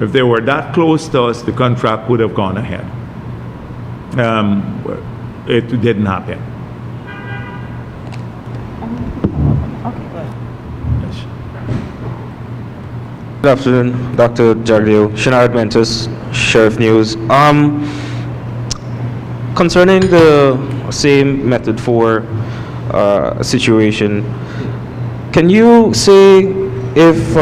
If they were that close to us, the contract would have gone ahead. It didn't happen. Good afternoon, Dr. Jagdeo, Shinard Mentis, Sheriff News. Concerning the same Method 4 situation, can you say if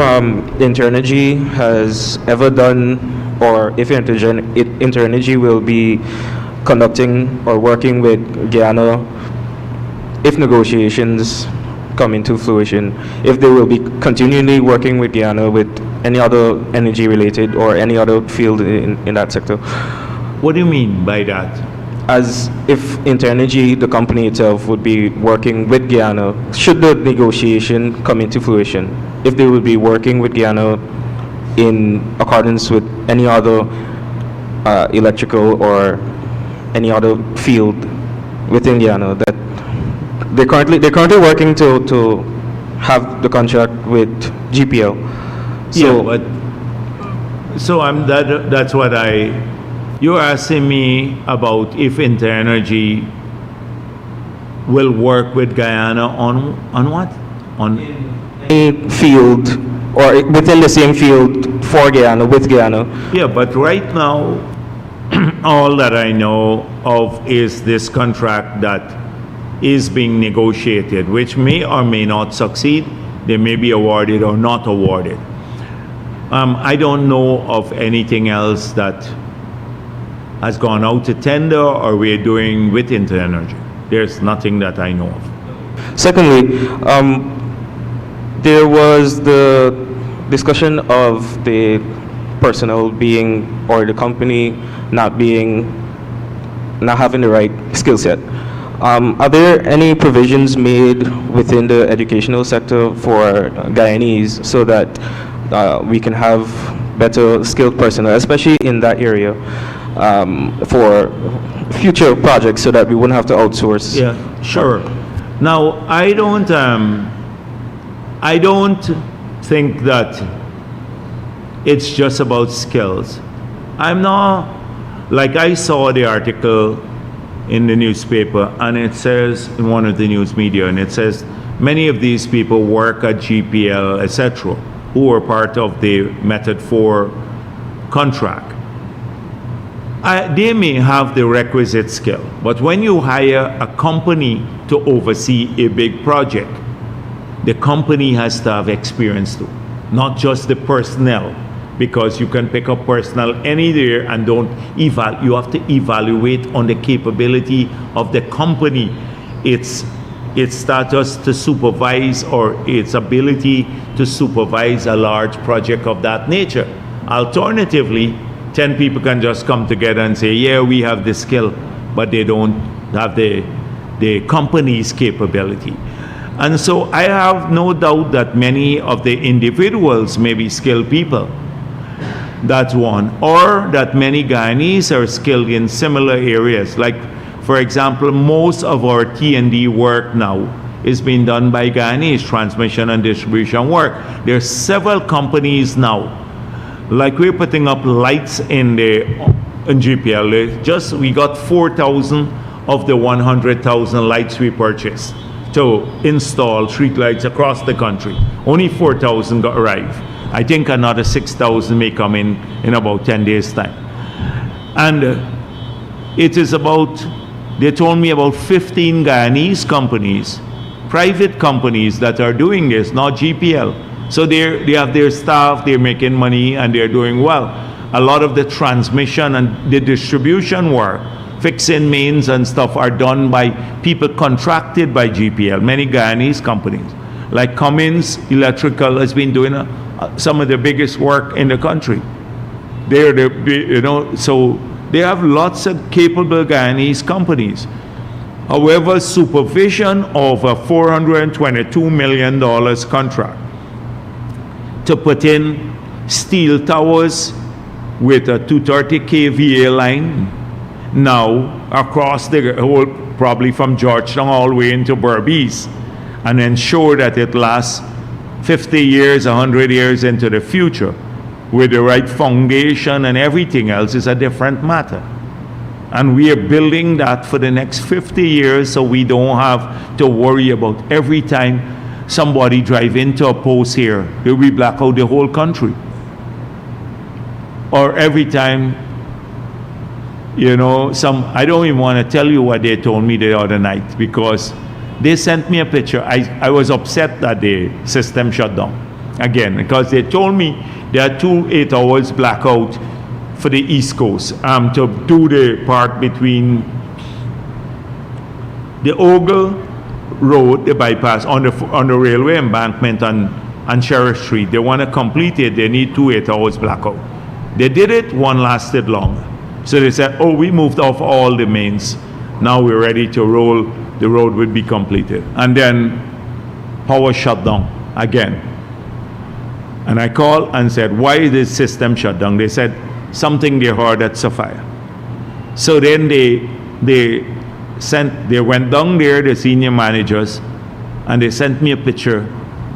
InterEnergy has ever done, or if InterEnergy will be conducting or working with Guyana if negotiations come into fruition, if they will be continually working with Guyana with any other energy related or any other field in that sector? What do you mean by that? As if InterEnergy, the company itself, would be working with Guyana, should the negotiation come into fruition, if they will be working with Guyana in accordance with any other electrical or any other field within Guyana, that they're currently working to have the contract with GPL. So, that's what you're asking me about if InterEnergy will work with Guyana on what? On a field or within the same field for Guyana, with Guyana. Yeah, but right now, all that I know of is this contract that is being negotiated, which may or may not succeed. They may be awarded or not awarded. I don't know of anything else that has gone out to tender or we're doing with InterEnergy. There's nothing that I know of. Secondly, there was the discussion of the personnel being, or the company not having the right skill set. Are there any provisions made within the educational sector for Guyanese so that we can have better skilled personnel, especially in that area, for future projects, so that we wouldn't have to outsource? Yeah, sure. Now, I don't think that it's just about skills. I'm not, like I saw the article in the newspaper, and it says, in one of the news media, and it says, many of these people work at GPL, etc., who are part of the Method 4 contract. They may have the requisite skill, but when you hire a company to oversee a big project, the company has to have experience too, not just the personnel, because you can pick up personnel anywhere and you have to evaluate on the capability of the company, its status to supervise or its ability to supervise a large project of that nature. Alternatively, 10 people can just come together and say, yeah, we have the skill, but they don't have the company's capability. And so I have no doubt that many of the individuals may be skilled people. That's one. Or that many Guyanese are skilled in similar areas. Like, for example, most of our T&D work now is being done by Guyanese, transmission and distribution work. There are several companies now. Like, we're putting up lights in GPL. We got 4,000 of the 100,000 lights we purchased to install street lights across the country. Only 4,000 got arrived. I think another 6,000 may come in about 10 days' time. And it is about, they told me about 15 Guyanese companies, private companies that are doing this, not GPL. So they have their staff, they're making money, and they're doing well. A lot of the transmission and the distribution work, fixing mains and stuff, are done by people contracted by GPL, many Guyanese companies. Like Cummins Electrical has been doing some of the biggest work in the country. So they have lots of capable Guyanese companies. However, supervision of a $422 million contract to put in steel towers with a 230 kVA line now across the whole, probably from Georgetown all the way into Berbice, and ensure that it lasts 50 years, 100 years into the future with the right foundation and everything else is a different matter. And we are building that for the next 50 years, so we don't have to worry about every time somebody drive into a post here, they will black out the whole country. Or every time, I don't even want to tell you what they told me the other night, because they sent me a picture. I was upset that the system shut down again, because they told me there are 2 8 hours blackout for the East Coast to do the part between the Ogle Road, the bypass on the railway embankment and Sheriff Street. They want to complete it. They need 2 8 hours blackout. They did it. One lasted longer. So they said, oh, we moved off all the mains. Now we're ready to roll. The road would be completed. And then power shut down again. And I called and said, why is this system shut down? They said, something they heard at Sophia. So then they went down there, the senior managers, and they sent me a picture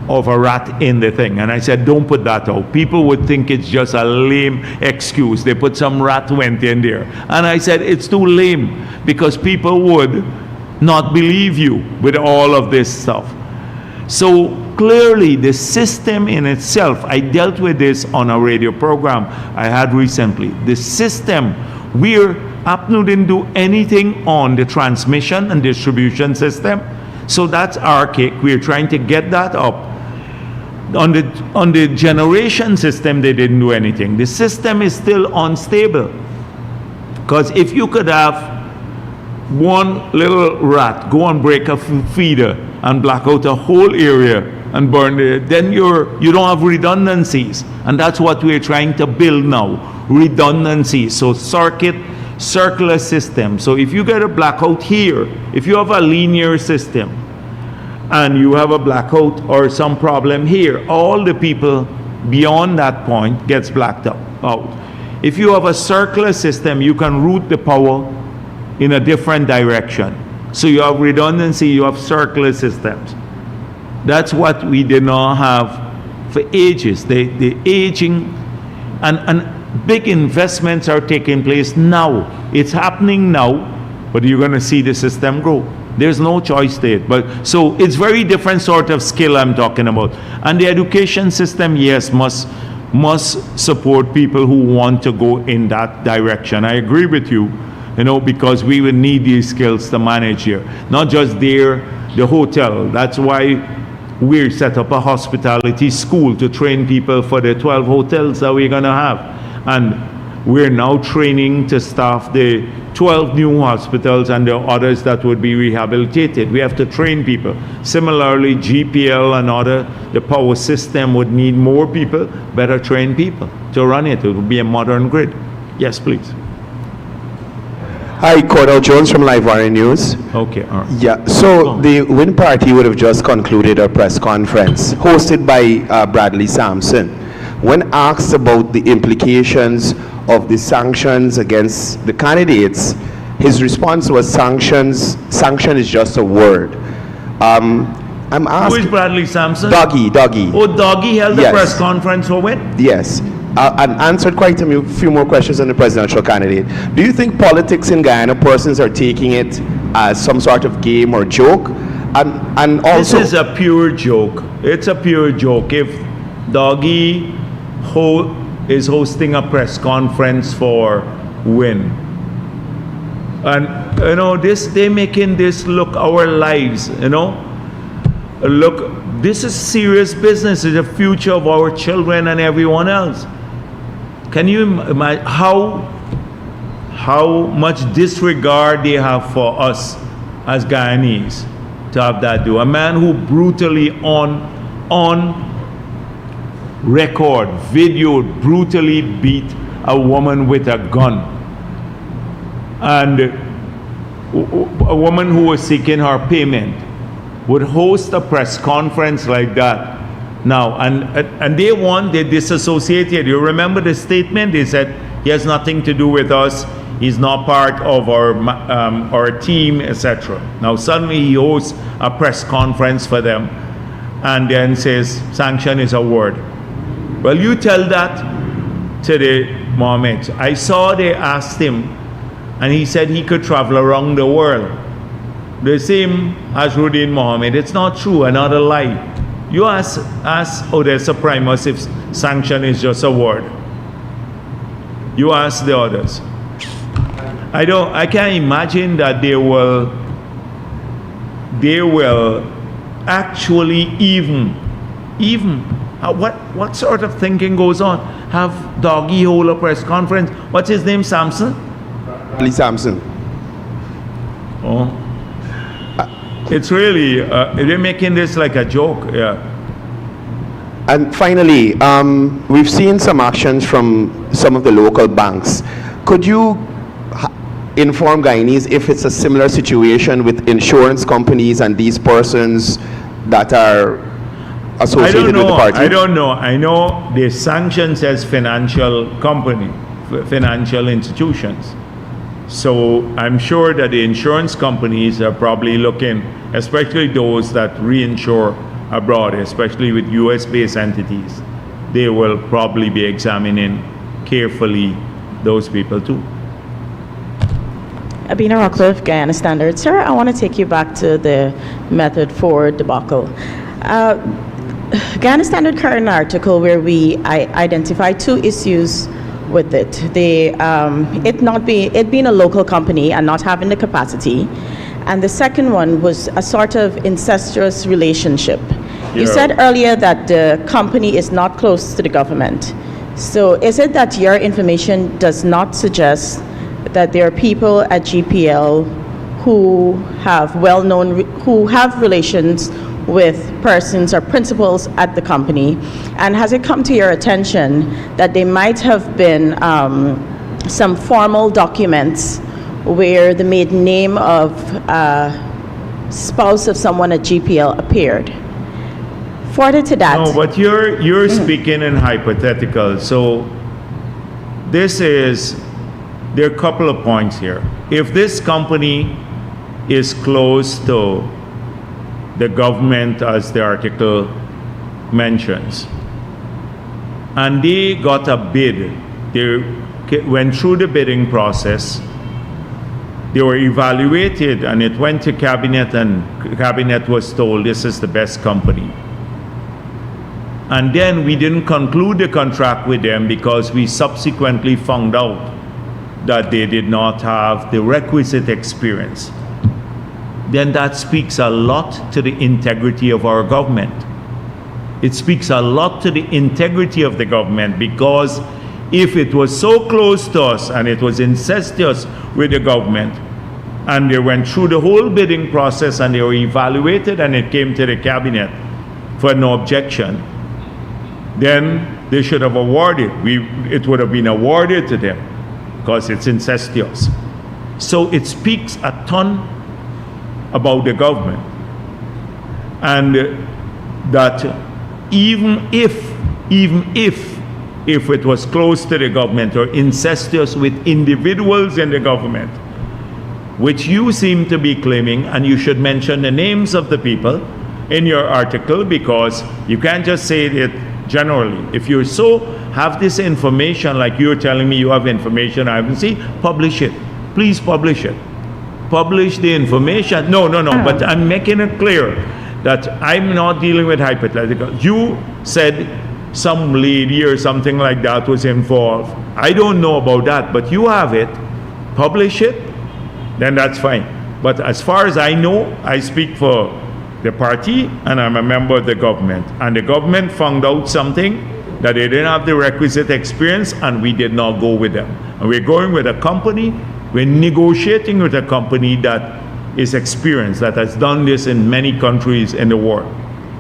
of a rat in the thing. And I said, don't put that out. People would think it's just a lame excuse. They put some rat went in there. And I said, it's too lame, because people would not believe you with all of this stuff. So clearly the system in itself, I dealt with this on a radio program I had recently. The system, APNU didn't do anything on the transmission and distribution system. So that's archaic. We're trying to get that up. On the generation system, they didn't do anything. The system is still unstable. Because if you could have one little rat go and break a feeder and black out a whole area and burn it, then you don't have redundancies. And that's what we're trying to build now, redundancies. So circular system. So if you get a blackout here, if you have a linear system and you have a blackout or some problem here, all the people beyond that point gets blacked out. If you have a circular system, you can route the power in a different direction. So you have redundancy, you have circular systems. That's what we did not have for ages. The aging And big investments are taking place now. It's happening now, but you're going to see the system grow. There's no choice to it. But so it's very different sort of skill I'm talking about. And the education system, yes, must support people who want to go in that direction. I agree with you, because we will need these skills to manage here. Not just there, the hotel. That's why we set up a hospitality school to train people for the 12 hotels that we're going to have. And we're now training to staff the 12 new hospitals and the others that would be rehabilitated. We have to train people. Similarly, GPL and the power system would need more people, better trained people to run it. It would be a modern grid. Yes, please. Hi, Cordell Jones from Live Wire News. Okay, all right. Yeah, so the Win Party would have just concluded a press conference hosted by Bradley Sampson. When asked about the implications of the sanctions against the candidates, his response was sanction is just a word. I'm asking... Who is Bradley Sampson? Doggy. Oh, Doggy held the Yes. press conference for when? Yes. And answered quite a few more questions on the presidential candidate. Do you think politics in Guyana, persons are taking it as some sort of game or joke? And also... This is a pure joke. It's a pure joke. If Doggy is hosting a press conference for Win, and they're making this look our lives, look, this is serious business. It's the future of our children and everyone else. Can you imagine how much disregard they have for us as Guyanese to have that do? A man who brutally on record, videoed, brutally beat a woman with a gun. And a woman who was seeking her payment would host a press conference like that. Now, and they disassociated. You remember the statement? They said, he has nothing to do with us. He's not part of our team, etc. Now, suddenly he hosts a press conference for them and then says, sanction is a word. Well, you tell that to the Mohammed. I saw they asked him, and he said he could travel around the world. The same as Rudin Mohammed. It's not true, another lie. You ask Odessa Primus if sanction is just a word. You ask the others. I can't imagine that they will actually even what sort of thinking goes on? Have Doggy hold a press conference? What's his name? Sampson? Bradley Sampson. Oh. It's really, they're making this like a joke, yeah. And finally, we've seen some actions from some of the local banks. Could you inform Guyanese if it's a similar situation with insurance companies and these persons that are associated with the party? I don't know. I know the sanctions as financial company, financial institutions. So I'm sure that the insurance companies are probably looking, especially those that reinsure abroad, especially with US-based entities, they will probably be examining carefully those people too. Abina Rockcliffe, Guyana Standard. Sir, I want to take you back to the method for debacle. Guyana Standard current article where we identify two issues with it. It being a local company and not having the capacity. And the second one was a sort of incestuous relationship. You said earlier that the company is not close to the government. So is it that your information does not suggest that there are people at GPL who have who have relations with persons or principals at the company? And has it come to your attention that there might have been some formal documents where the maiden name of spouse of someone at GPL appeared? Further to that. No, but you're speaking in hypothetical. So there are a couple of points here. If this company is close to the government, as the article mentions, and they got a bid. They went through the bidding process. They were evaluated, and it went to cabinet, and cabinet was told this is the best company. And then we didn't conclude the contract with them because we subsequently found out that they did not have the requisite experience. Then that speaks a lot to the integrity of our government. It speaks a lot to the integrity of the government, because if it was so close to us and it was incestuous with the government, and they went through the whole bidding process and they were evaluated and it came to the cabinet for no objection, then they should have awarded. It would have been awarded to them because it's incestuous. So it speaks a ton about the government, and that even if it was close to the government or incestuous with individuals in the government, which you seem to be claiming, and you should mention the names of the people in your article, because you can't just say it generally. If you have this information, like you're telling me you have information I haven't seen, publish it. Please publish it. Publish the information. No, but I'm making it clear that I'm not dealing with hypothetical. You said some lady or something like that was involved. I don't know about that, but you have it. Publish it, then that's fine. But as far as I know, I speak for the party and I'm a member of the government. And the government found out something that they didn't have the requisite experience, and we did not go with them. And we're going with a company. We're negotiating with a company that is experienced, that has done this in many countries in the world.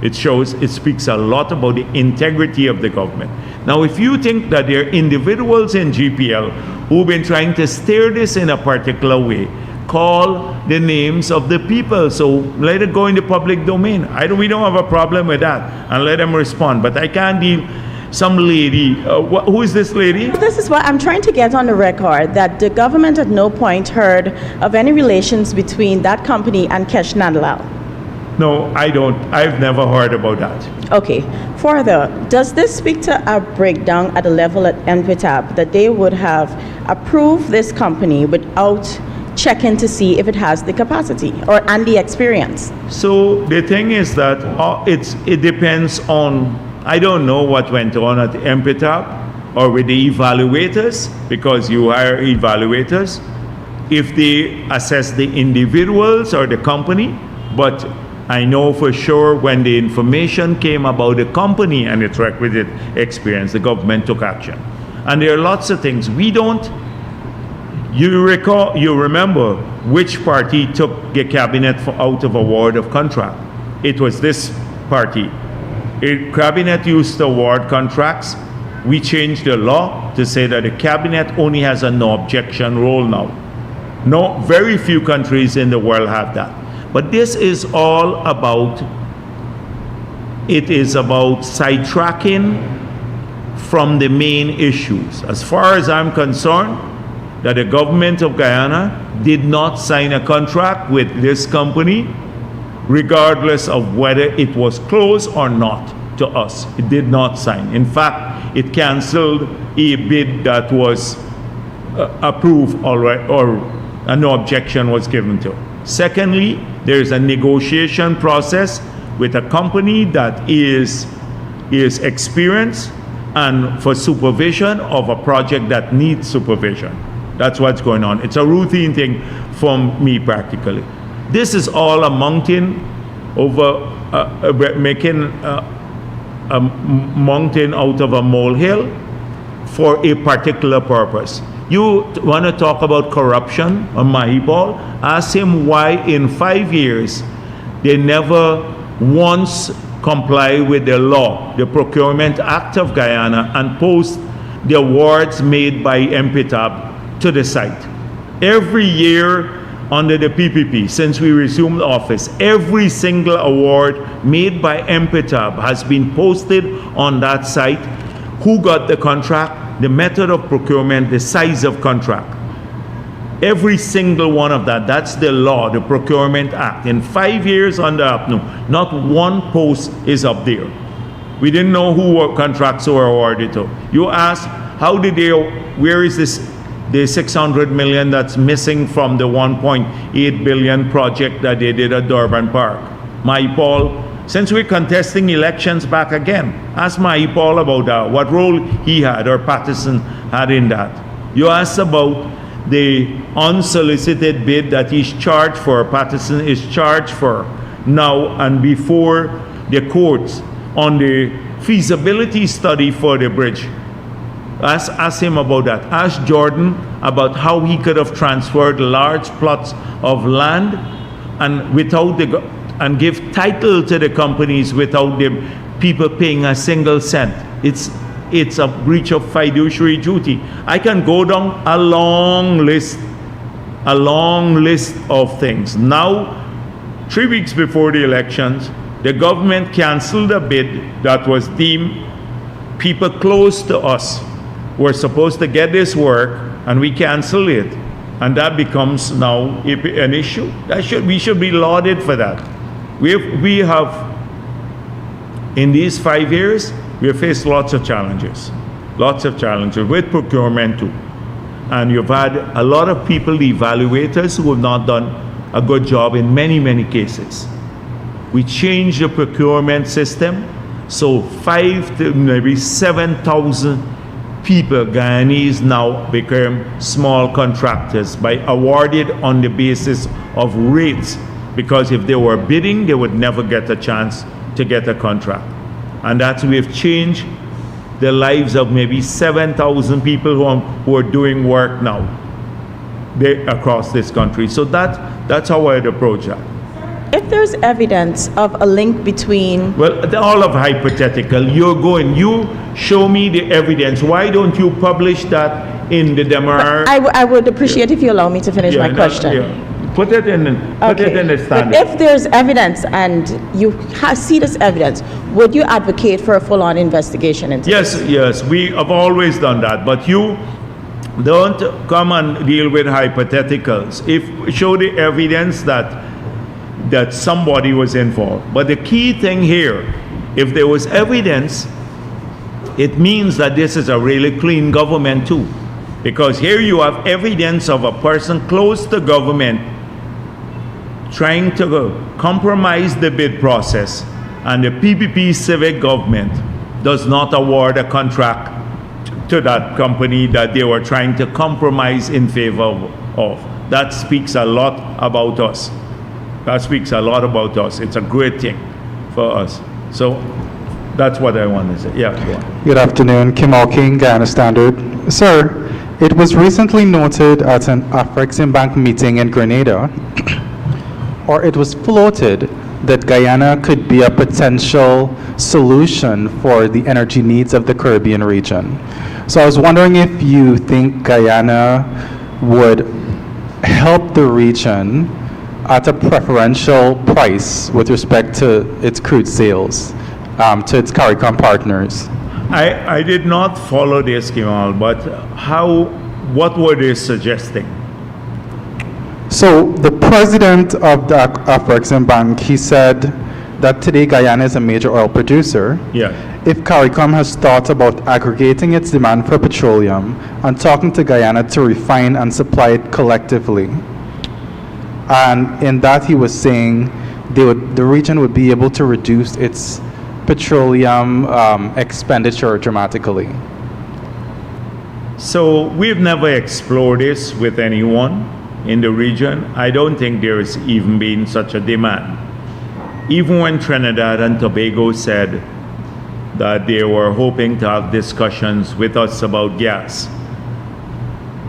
It speaks a lot about the integrity of the government. Now, if you think that there are individuals in GPL who've been trying to steer this in a particular way, call the names of the people. So let it go in the public domain. We don't have a problem with that, and let them respond. But I can't deal. Some lady, who is this lady? This is what I'm trying to get on the record, that the government at no point heard of any relations between that company and Kesh Nandlal. No, I don't. I've never heard about that. Okay. Further, does this speak to a breakdown at the level at NPTAB, that they would have approved this company without checking to see if it has the capacity and the experience? So the thing is that it depends on, I don't know what went on at NPTAB or with the evaluators, because you hire evaluators, if they assess the individuals or the company. But I know for sure when the information came about the company and its requisite experience, the government took action. And there are lots of things we don't. You remember which party took the cabinet out of award of contract? It was this party. Cabinet used to award contracts. We changed the law to say that the cabinet only has a no objection role now. No, very few countries in the world have that. But this is all about, it is about sidetracking from the main issues. As far as I'm concerned, that the government of Guyana did not sign a contract with this company, regardless of whether it was close or not to us. It did not sign. In fact, it canceled a bid that was approved already, or no objection was given to. Secondly, there is a negotiation process with a company that is experienced and for supervision of a project that needs supervision. That's what's going on. It's a routine thing for me practically. This is all a mountain over, making a mountain out of a molehill for a particular purpose. You want to talk about corruption on Mahipal? Ask him why in 5 years they never once comply with the law, the Procurement Act of Guyana, and post the awards made by MPTAB to the site. Every year under the PPP, since we resumed office, every single award made by MPTAB has been posted on that site. Who got the contract, the method of procurement, the size of contract. Every single one of that, that's the law, the Procurement Act. In 5 years under APNU, not one post is up there. We didn't know who contracts were awarded to. You ask, how did they, where is this, the 600 million that's missing from the 1.8 billion project that they did at Durban Park? Paul, since we're contesting elections back again, ask Paul about that, what role he had or Patterson had in that. You asked about the unsolicited bid that he's charged for, Patterson is charged for now and before the courts on the feasibility study for the bridge. Ask him about that. Ask Jordan about how he could have transferred large plots of land and without and give title to the companies without the people paying a single cent. It's a breach of fiduciary duty. I can go down a long list of things. Now, 3 weeks before the elections, the government canceled a bid that was deemed people close to us were supposed to get this work, and we cancel it. And that becomes now an issue. We should be lauded for that. We have, in these 5 years, we have faced lots of challenges with procurement too. And you've had a lot of people, the evaluators, who have not done a good job in many, many cases. We changed the procurement system, so 5 to maybe 7,000 people, Guyanese, now became small contractors by awarded on the basis of rates, because if they were bidding, they would never get a chance to get a contract. And that's, we've changed the lives of maybe 7,000 people who are doing work now across this country. So that's how I'd approach that. If there's evidence of a link between... Well, all of hypothetical. You show me the evidence. Why don't you publish that in the Demar? I would appreciate if you allow me to finish my question. Put it in the standard. But if there's evidence and you see this evidence, would you advocate for a full-on investigation into this? Yes, we have always done that. But you don't come and deal with hypotheticals. Show the evidence that somebody was involved. But the key thing here, if there was evidence, it means that this is a really clean government too. Because here you have evidence of a person close to government trying to compromise the bid process, and the PPP civic government does not award a contract to that company that they were trying to compromise in favor of. That speaks a lot about us. It's a great thing for us. So that's what I want to say. Yeah, go on. Good afternoon, Kim King, Guyana Standard. Sir, it was recently noted at an Afreximbank meeting in Grenada, or it was floated, that Guyana could be a potential solution for the energy needs of the Caribbean region. So I was wondering if you think Guyana would help the region at a preferential price with respect to its crude sales to its CARICOM partners. I did not follow this, Kimal, but what were they suggesting? So the president of the Afreximbank, he said that today Guyana is a major oil producer. Yeah. If CARICOM has thought about aggregating its demand for petroleum and talking to Guyana to refine and supply it collectively. And in that he was saying the region would be able to reduce its petroleum expenditure dramatically. So we've never explored this with anyone in the region. I don't think there has even been such a demand. Even when Trinidad and Tobago said that they were hoping to have discussions with us about gas,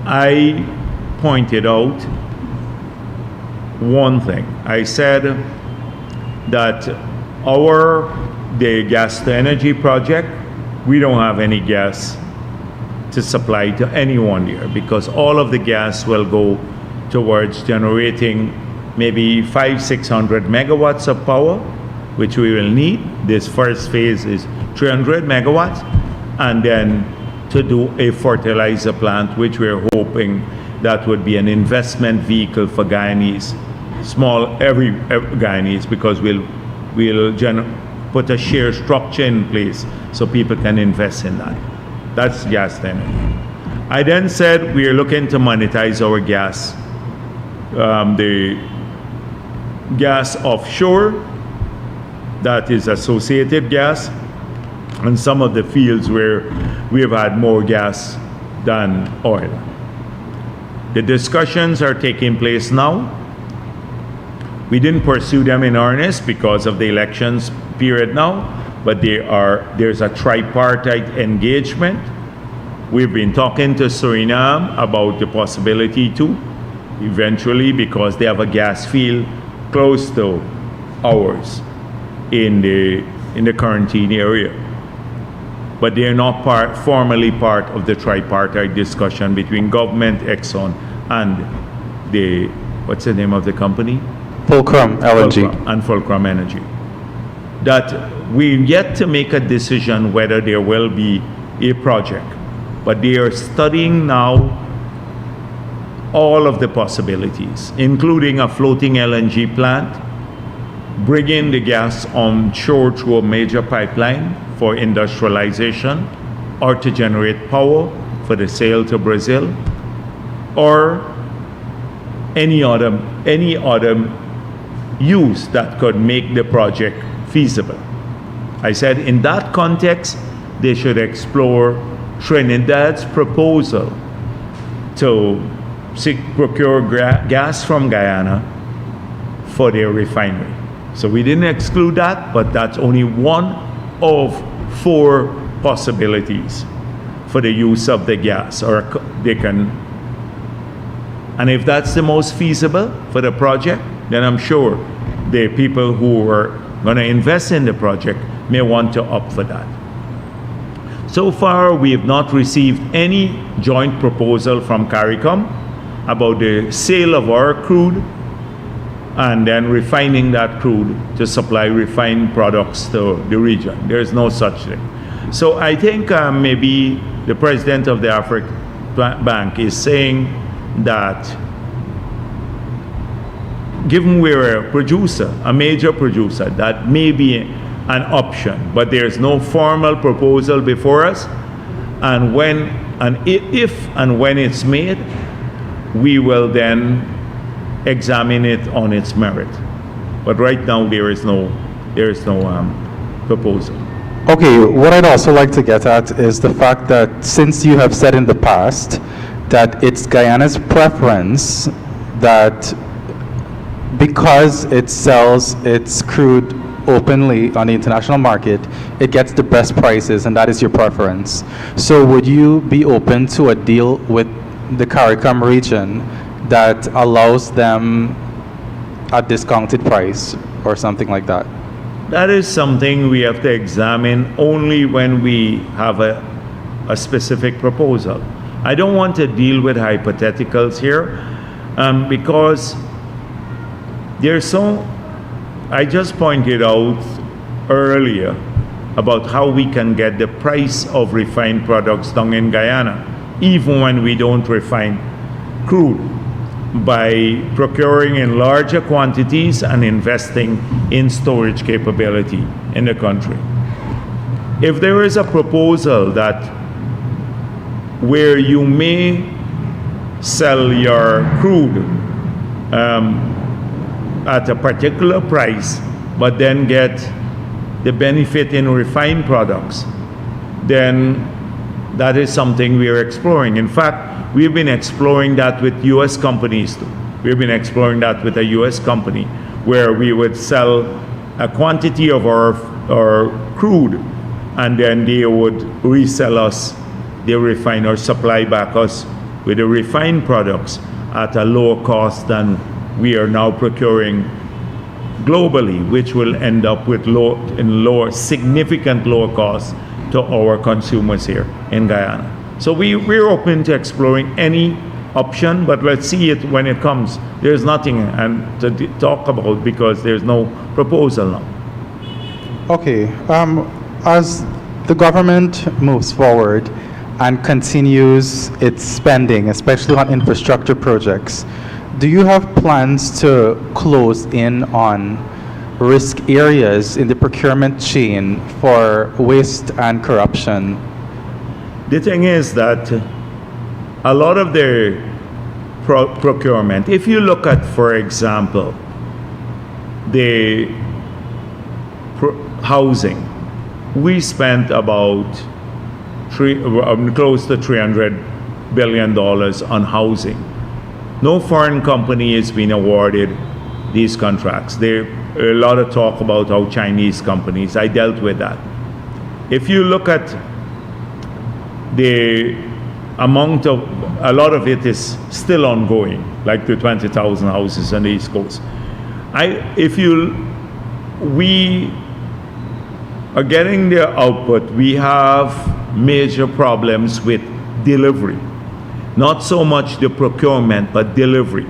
I pointed out one thing. I said that the gas to energy project, we don't have any gas to supply to anyone there, because all of the gas will go towards generating maybe 500-600 megawatts of power, which we will need. This first phase is 300 megawatts, and then to do a fertilizer plant, which we're hoping that would be an investment vehicle for Guyanese, every Guyanese, because we'll put a share structure in place so people can invest in that. That's gas then. I then said we are looking to monetize our gas, the gas offshore, that is associated gas, and some of the fields where we have had more gas than oil. The discussions are taking place now. We didn't pursue them in earnest because of the elections period now, but there's a tripartite engagement. We've been talking to Suriname about the possibility to eventually, because they have a gas field close to ours in the quarantine area. But they are not formally part of the tripartite discussion between government, Exxon, and what's the name of the company? Fulcrum LNG. And Fulcrum Energy. That we're yet to make a decision whether there will be a project, but they are studying now all of the possibilities, including a floating LNG plant, bringing the gas on shore through a major pipeline for industrialization, or to generate power for the sale to Brazil, or any other use that could make the project feasible. I said in that context, they should explore Trinidad's proposal to procure gas from Guyana for their refinery. So we didn't exclude that, but that's only one of 4 possibilities for the use of the gas, or they can. And if that's the most feasible for the project, then I'm sure the people who are going to invest in the project may want to opt for that. So far, we have not received any joint proposal from CARICOM about the sale of our crude and then refining that crude to supply refined products to the region. There is no such thing. So I think maybe the president of the African Bank is saying that given we're a producer, a major producer, that may be an option, but there's no formal proposal before us. And if and when it's made, we will then examine it on its merit. But right now there is no proposal. Okay, what I'd also like to get at is the fact that since you have said in the past that it's Guyana's preference that because it sells its crude openly on the international market, it gets the best prices, and that is your preference. So would you be open to a deal with the CARICOM region that allows them a discounted price or something like that? That is something we have to examine only when we have a specific proposal. I don't want to deal with hypotheticals here because I just pointed out earlier about how we can get the price of refined products down in Guyana, even when we don't refine crude, by procuring in larger quantities and investing in storage capability in the country. If there is a proposal that where you may sell your crude at a particular price, but then get the benefit in refined products, then that is something we are exploring. In fact, we've been exploring that with U.S. companies too. We've been exploring that with a U.S. company where we would sell a quantity of our crude, and then they would resell us the refined or supply back us with the refined products at a lower cost than we are now procuring globally, which will end up with significant lower costs to our consumers here in Guyana. So we're open to exploring any option, but let's see it when it comes. There's nothing to talk about because there's no proposal now. Okay, as the government moves forward and continues its spending, especially on infrastructure projects, do you have plans to close in on risk areas in the procurement chain for waste and corruption? The thing is that a lot of their procurement, if you look at, for example, the housing, we spent about close to $300 billion on housing. No foreign company has been awarded these contracts. There a lot of talk about how Chinese companies, I dealt with that. If you look at the amount of, a lot of it is still ongoing, like the 20,000 houses on the East Coast. We are getting their output. We have major problems with delivery. Not so much the procurement, but delivery.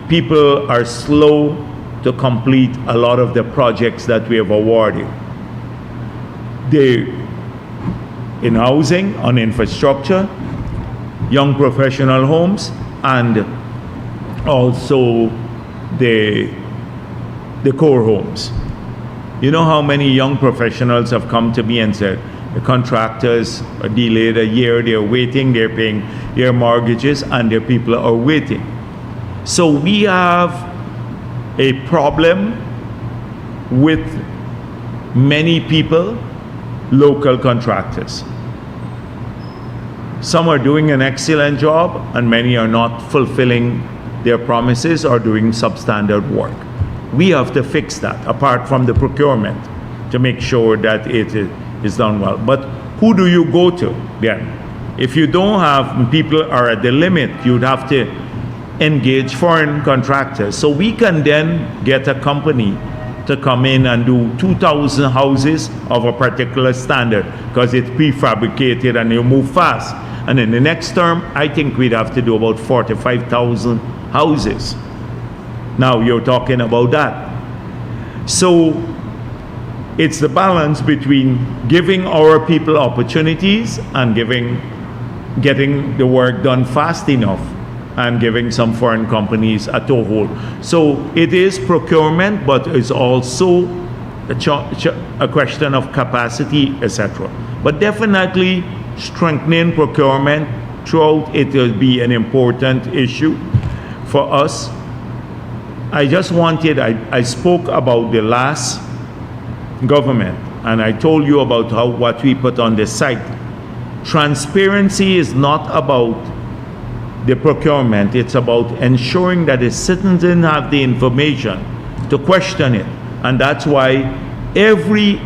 People are slow to complete a lot of the projects that we have awarded. In housing, on infrastructure, young professional homes, and also the core homes. You know how many young professionals have come to me and said, the contractors are delayed a year, they're waiting, they're paying their mortgages, and their people are waiting. So we have a problem with many people, local contractors. Some are doing an excellent job, and many are not fulfilling their promises or doing substandard work. We have to fix that, apart from the procurement, to make sure that it is done well. But who do you go to then? If you don't have, people are at the limit, you'd have to engage foreign contractors. So we can then get a company to come in and do 2,000 houses of a particular standard because it's prefabricated and you move fast. And in the next term, I think we'd have to do about 45,000 houses. Now you're talking about that. So it's the balance between giving our people opportunities and getting the work done fast enough and giving some foreign companies a toehold. So it is procurement, but it's also a question of capacity, etc. But definitely strengthening procurement throughout it will be an important issue for us. I spoke about the last government, and I told you about what we put on the site. Transparency is not about the procurement, it's about ensuring that the citizens have the information to question it. And that's why every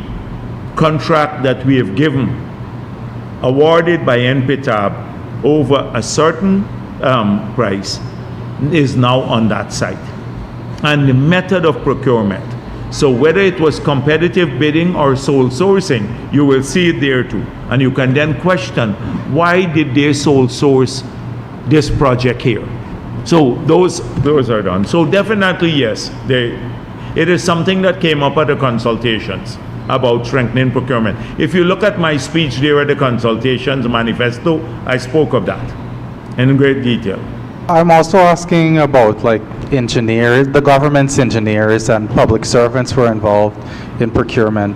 contract that we have given, awarded by NPTAB over a certain price, is now on that site. And the method of procurement. So whether it was competitive bidding or sole sourcing, you will see it there too. And you can then question, why did they sole source this project here? So those are done. So definitely yes, it is something that came up at the consultations about strengthening procurement. If you look at my speech there at the consultations manifesto, I spoke of that in great detail. I'm also asking about engineers, the government's engineers and public servants who are involved in procurement.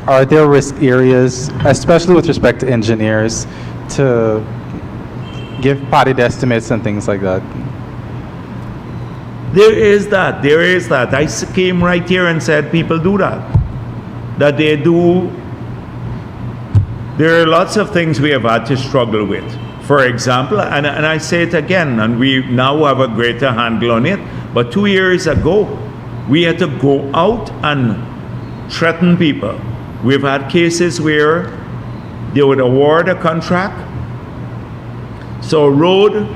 Are there risk areas, especially with respect to engineers, to give padded estimates and things like that? There is that. I came right here and said people do that. That they do. There are lots of things we have had to struggle with. For example, and I say it again, and we now have a greater handle on it, but 2 years ago, we had to go out and threaten people. We've had cases where they would award a contract. So a road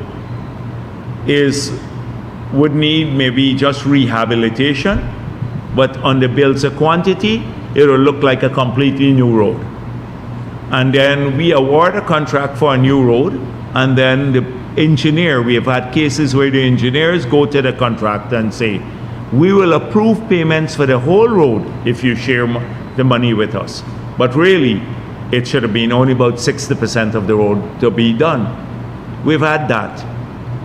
would need maybe just rehabilitation, but on the bills of quantity, it will look like a completely new road. And then we award a contract for a new road, and then the engineer, we have had cases where the engineers go to the contractor and say, we will approve payments for the whole road if you share the money with us. But really, it should have been only about 60% of the road to be done. We've had that.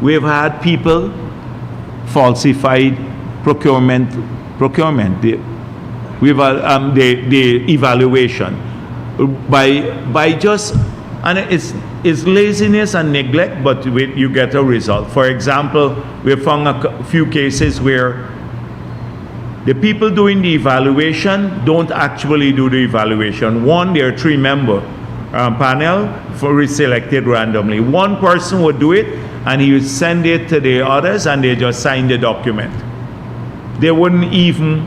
We've had people falsified procurement, the evaluation by just, and it's laziness and neglect, but you get a result. For example, we found a few cases where the people doing the evaluation don't actually do the evaluation. One, they're a three-member panel selected randomly. One person would do it, and he would send it to the others, and they just sign the document. They wouldn't even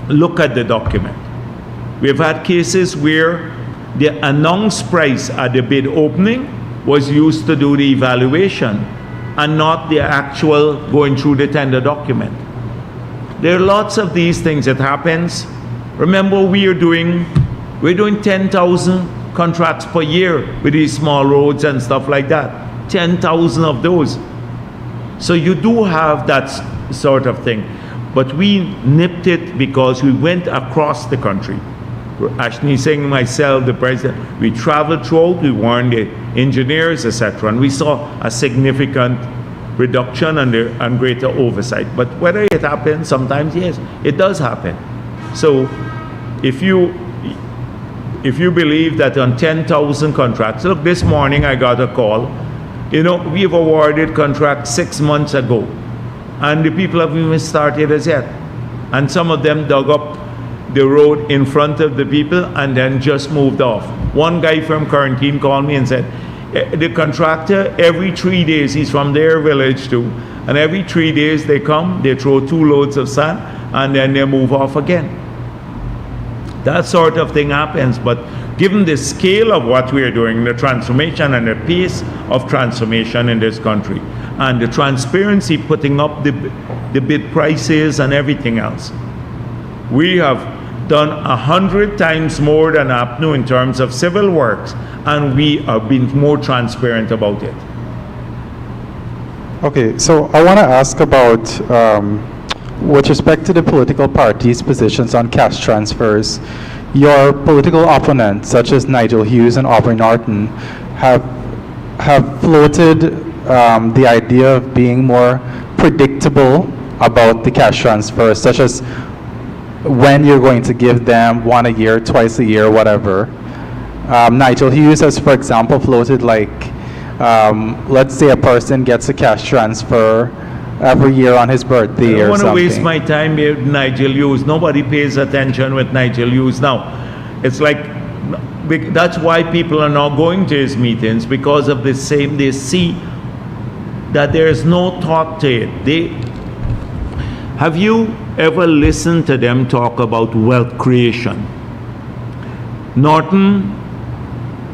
look at the document. We've had cases where the announced price at the bid opening was used to do the evaluation and not the actual going through the tender document. There are lots of these things that happens. Remember, we're doing 10,000 contracts per year with these small roads and stuff like that. 10,000 of those. So you do have that sort of thing. But we nipped it because we went across the country. Ashni Singh, myself, the president, we traveled throughout, we warned the engineers, etc. And we saw a significant reduction and greater oversight. But whether it happens, sometimes yes, it does happen. So if you believe that on 10,000 contracts, look, this morning I got a call, we've awarded contracts 6 months ago, and the people haven't even started as yet. And some of them dug up the road in front of the people and then just moved off. One guy from Quarantine called me and said, the contractor, every 3 days, he's from their village too, and every 3 days they come, they throw 2 loads of sand, and then they move off again. That sort of thing happens, but given the scale of what we are doing, the transformation and the pace of transformation in this country, and the transparency putting up the bid prices and everything else, we have done 100 times more than APNU in terms of civil works, and we are being more transparent about it. Okay, so I want to ask about, with respect to the political parties' positions on cash transfers, your political opponents, such as Nigel Hughes and Aubrey Norton, have floated the idea of being more predictable about the cash transfers, such as when you're going to give them, 1 a year, twice a year, whatever. Nigel Hughes has, for example, floated let's say a person gets a cash transfer every year on his birthday or something. I don't want to waste my time with Nigel Hughes. Nobody pays attention with Nigel Hughes now. It's like, that's why people are not going to his meetings, because of the same, they see that there's no thought to it. Have you ever listened to them talk about wealth creation? Norton,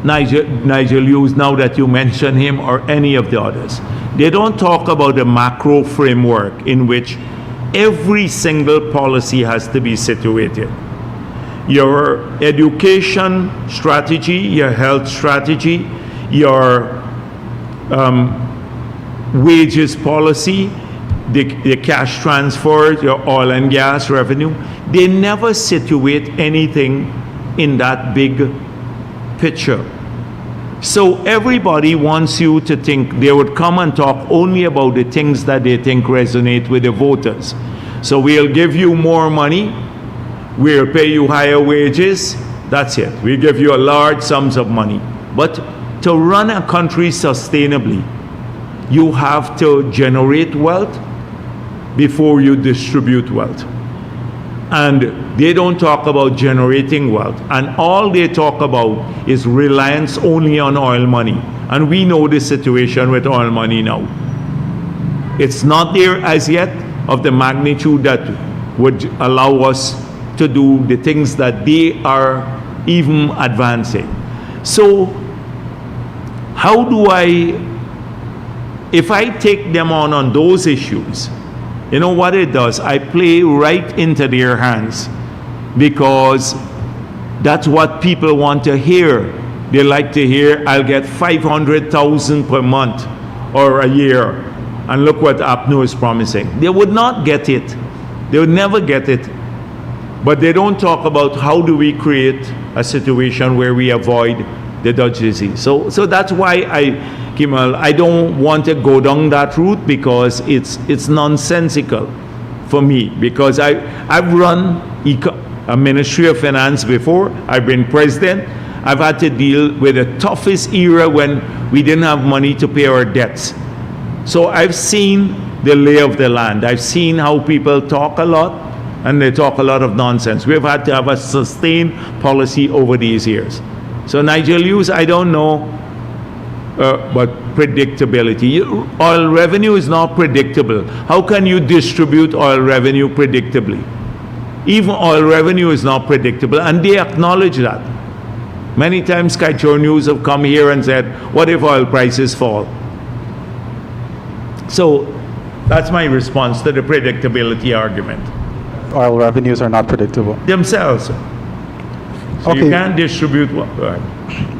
Nigel Hughes, now that you mention him, or any of the others, they don't talk about a macro framework in which every single policy has to be situated. Your education strategy, your health strategy, your wages policy, the cash transfers, your oil and gas revenue, they never situate anything in that big picture. So everybody wants you to think they would come and talk only about the things that they think resonate with the voters. So we'll give you more money, we'll pay you higher wages, that's it. We give you a large sums of money. But to run a country sustainably, you have to generate wealth before you distribute wealth. And they don't talk about generating wealth. And all they talk about is reliance only on oil money. And we know the situation with oil money now. It's not there as yet of the magnitude that would allow us to do the things that they are even advancing. So how do if I take them on those issues, you know what it does? I play right into their hands, because that's what people want to hear. They like to hear, I'll get 500,000 per month or a year, and look what APNU is promising. They would not get it. They would never get it. But they don't talk about how do we create a situation where we avoid the Dutch disease. So that's why I don't want to go down that route, because it's nonsensical for me, because I've run a Ministry of Finance before. I've been president. I've had to deal with the toughest era when we didn't have money to pay our debts. So I've seen the lay of the land. I've seen how people talk a lot, and they talk a lot of nonsense. We've had to have a sustained policy over these years. So Nigel Hughes, I don't know, but predictability. Oil revenue is not predictable. How can you distribute oil revenue predictably? Even oil revenue is not predictable, and they acknowledge that. Many times Skytrone News have come here and said, what if oil prices fall? So that's my response to the predictability argument. Oil revenues are not predictable. Themselves. So you Okay. can't distribute what.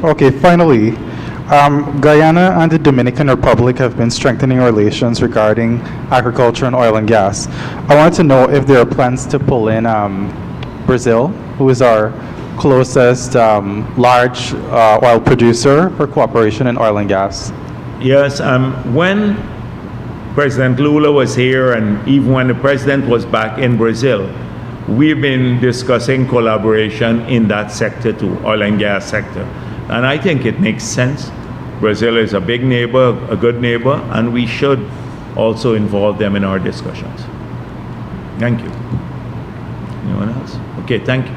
Okay, finally, Guyana and the Dominican Republic have been strengthening relations regarding agriculture and oil and gas. I want to know if there are plans to pull in Brazil, who is our closest large oil producer, for cooperation in oil and gas. Yes, when President Lula was here, and even when the president was back in Brazil, we've been discussing collaboration in that sector too, oil and gas sector. And I think it makes sense. Brazil is a big neighbor, a good neighbor, and we should also involve them in our discussions. Thank you. Anyone else? Okay, thank you.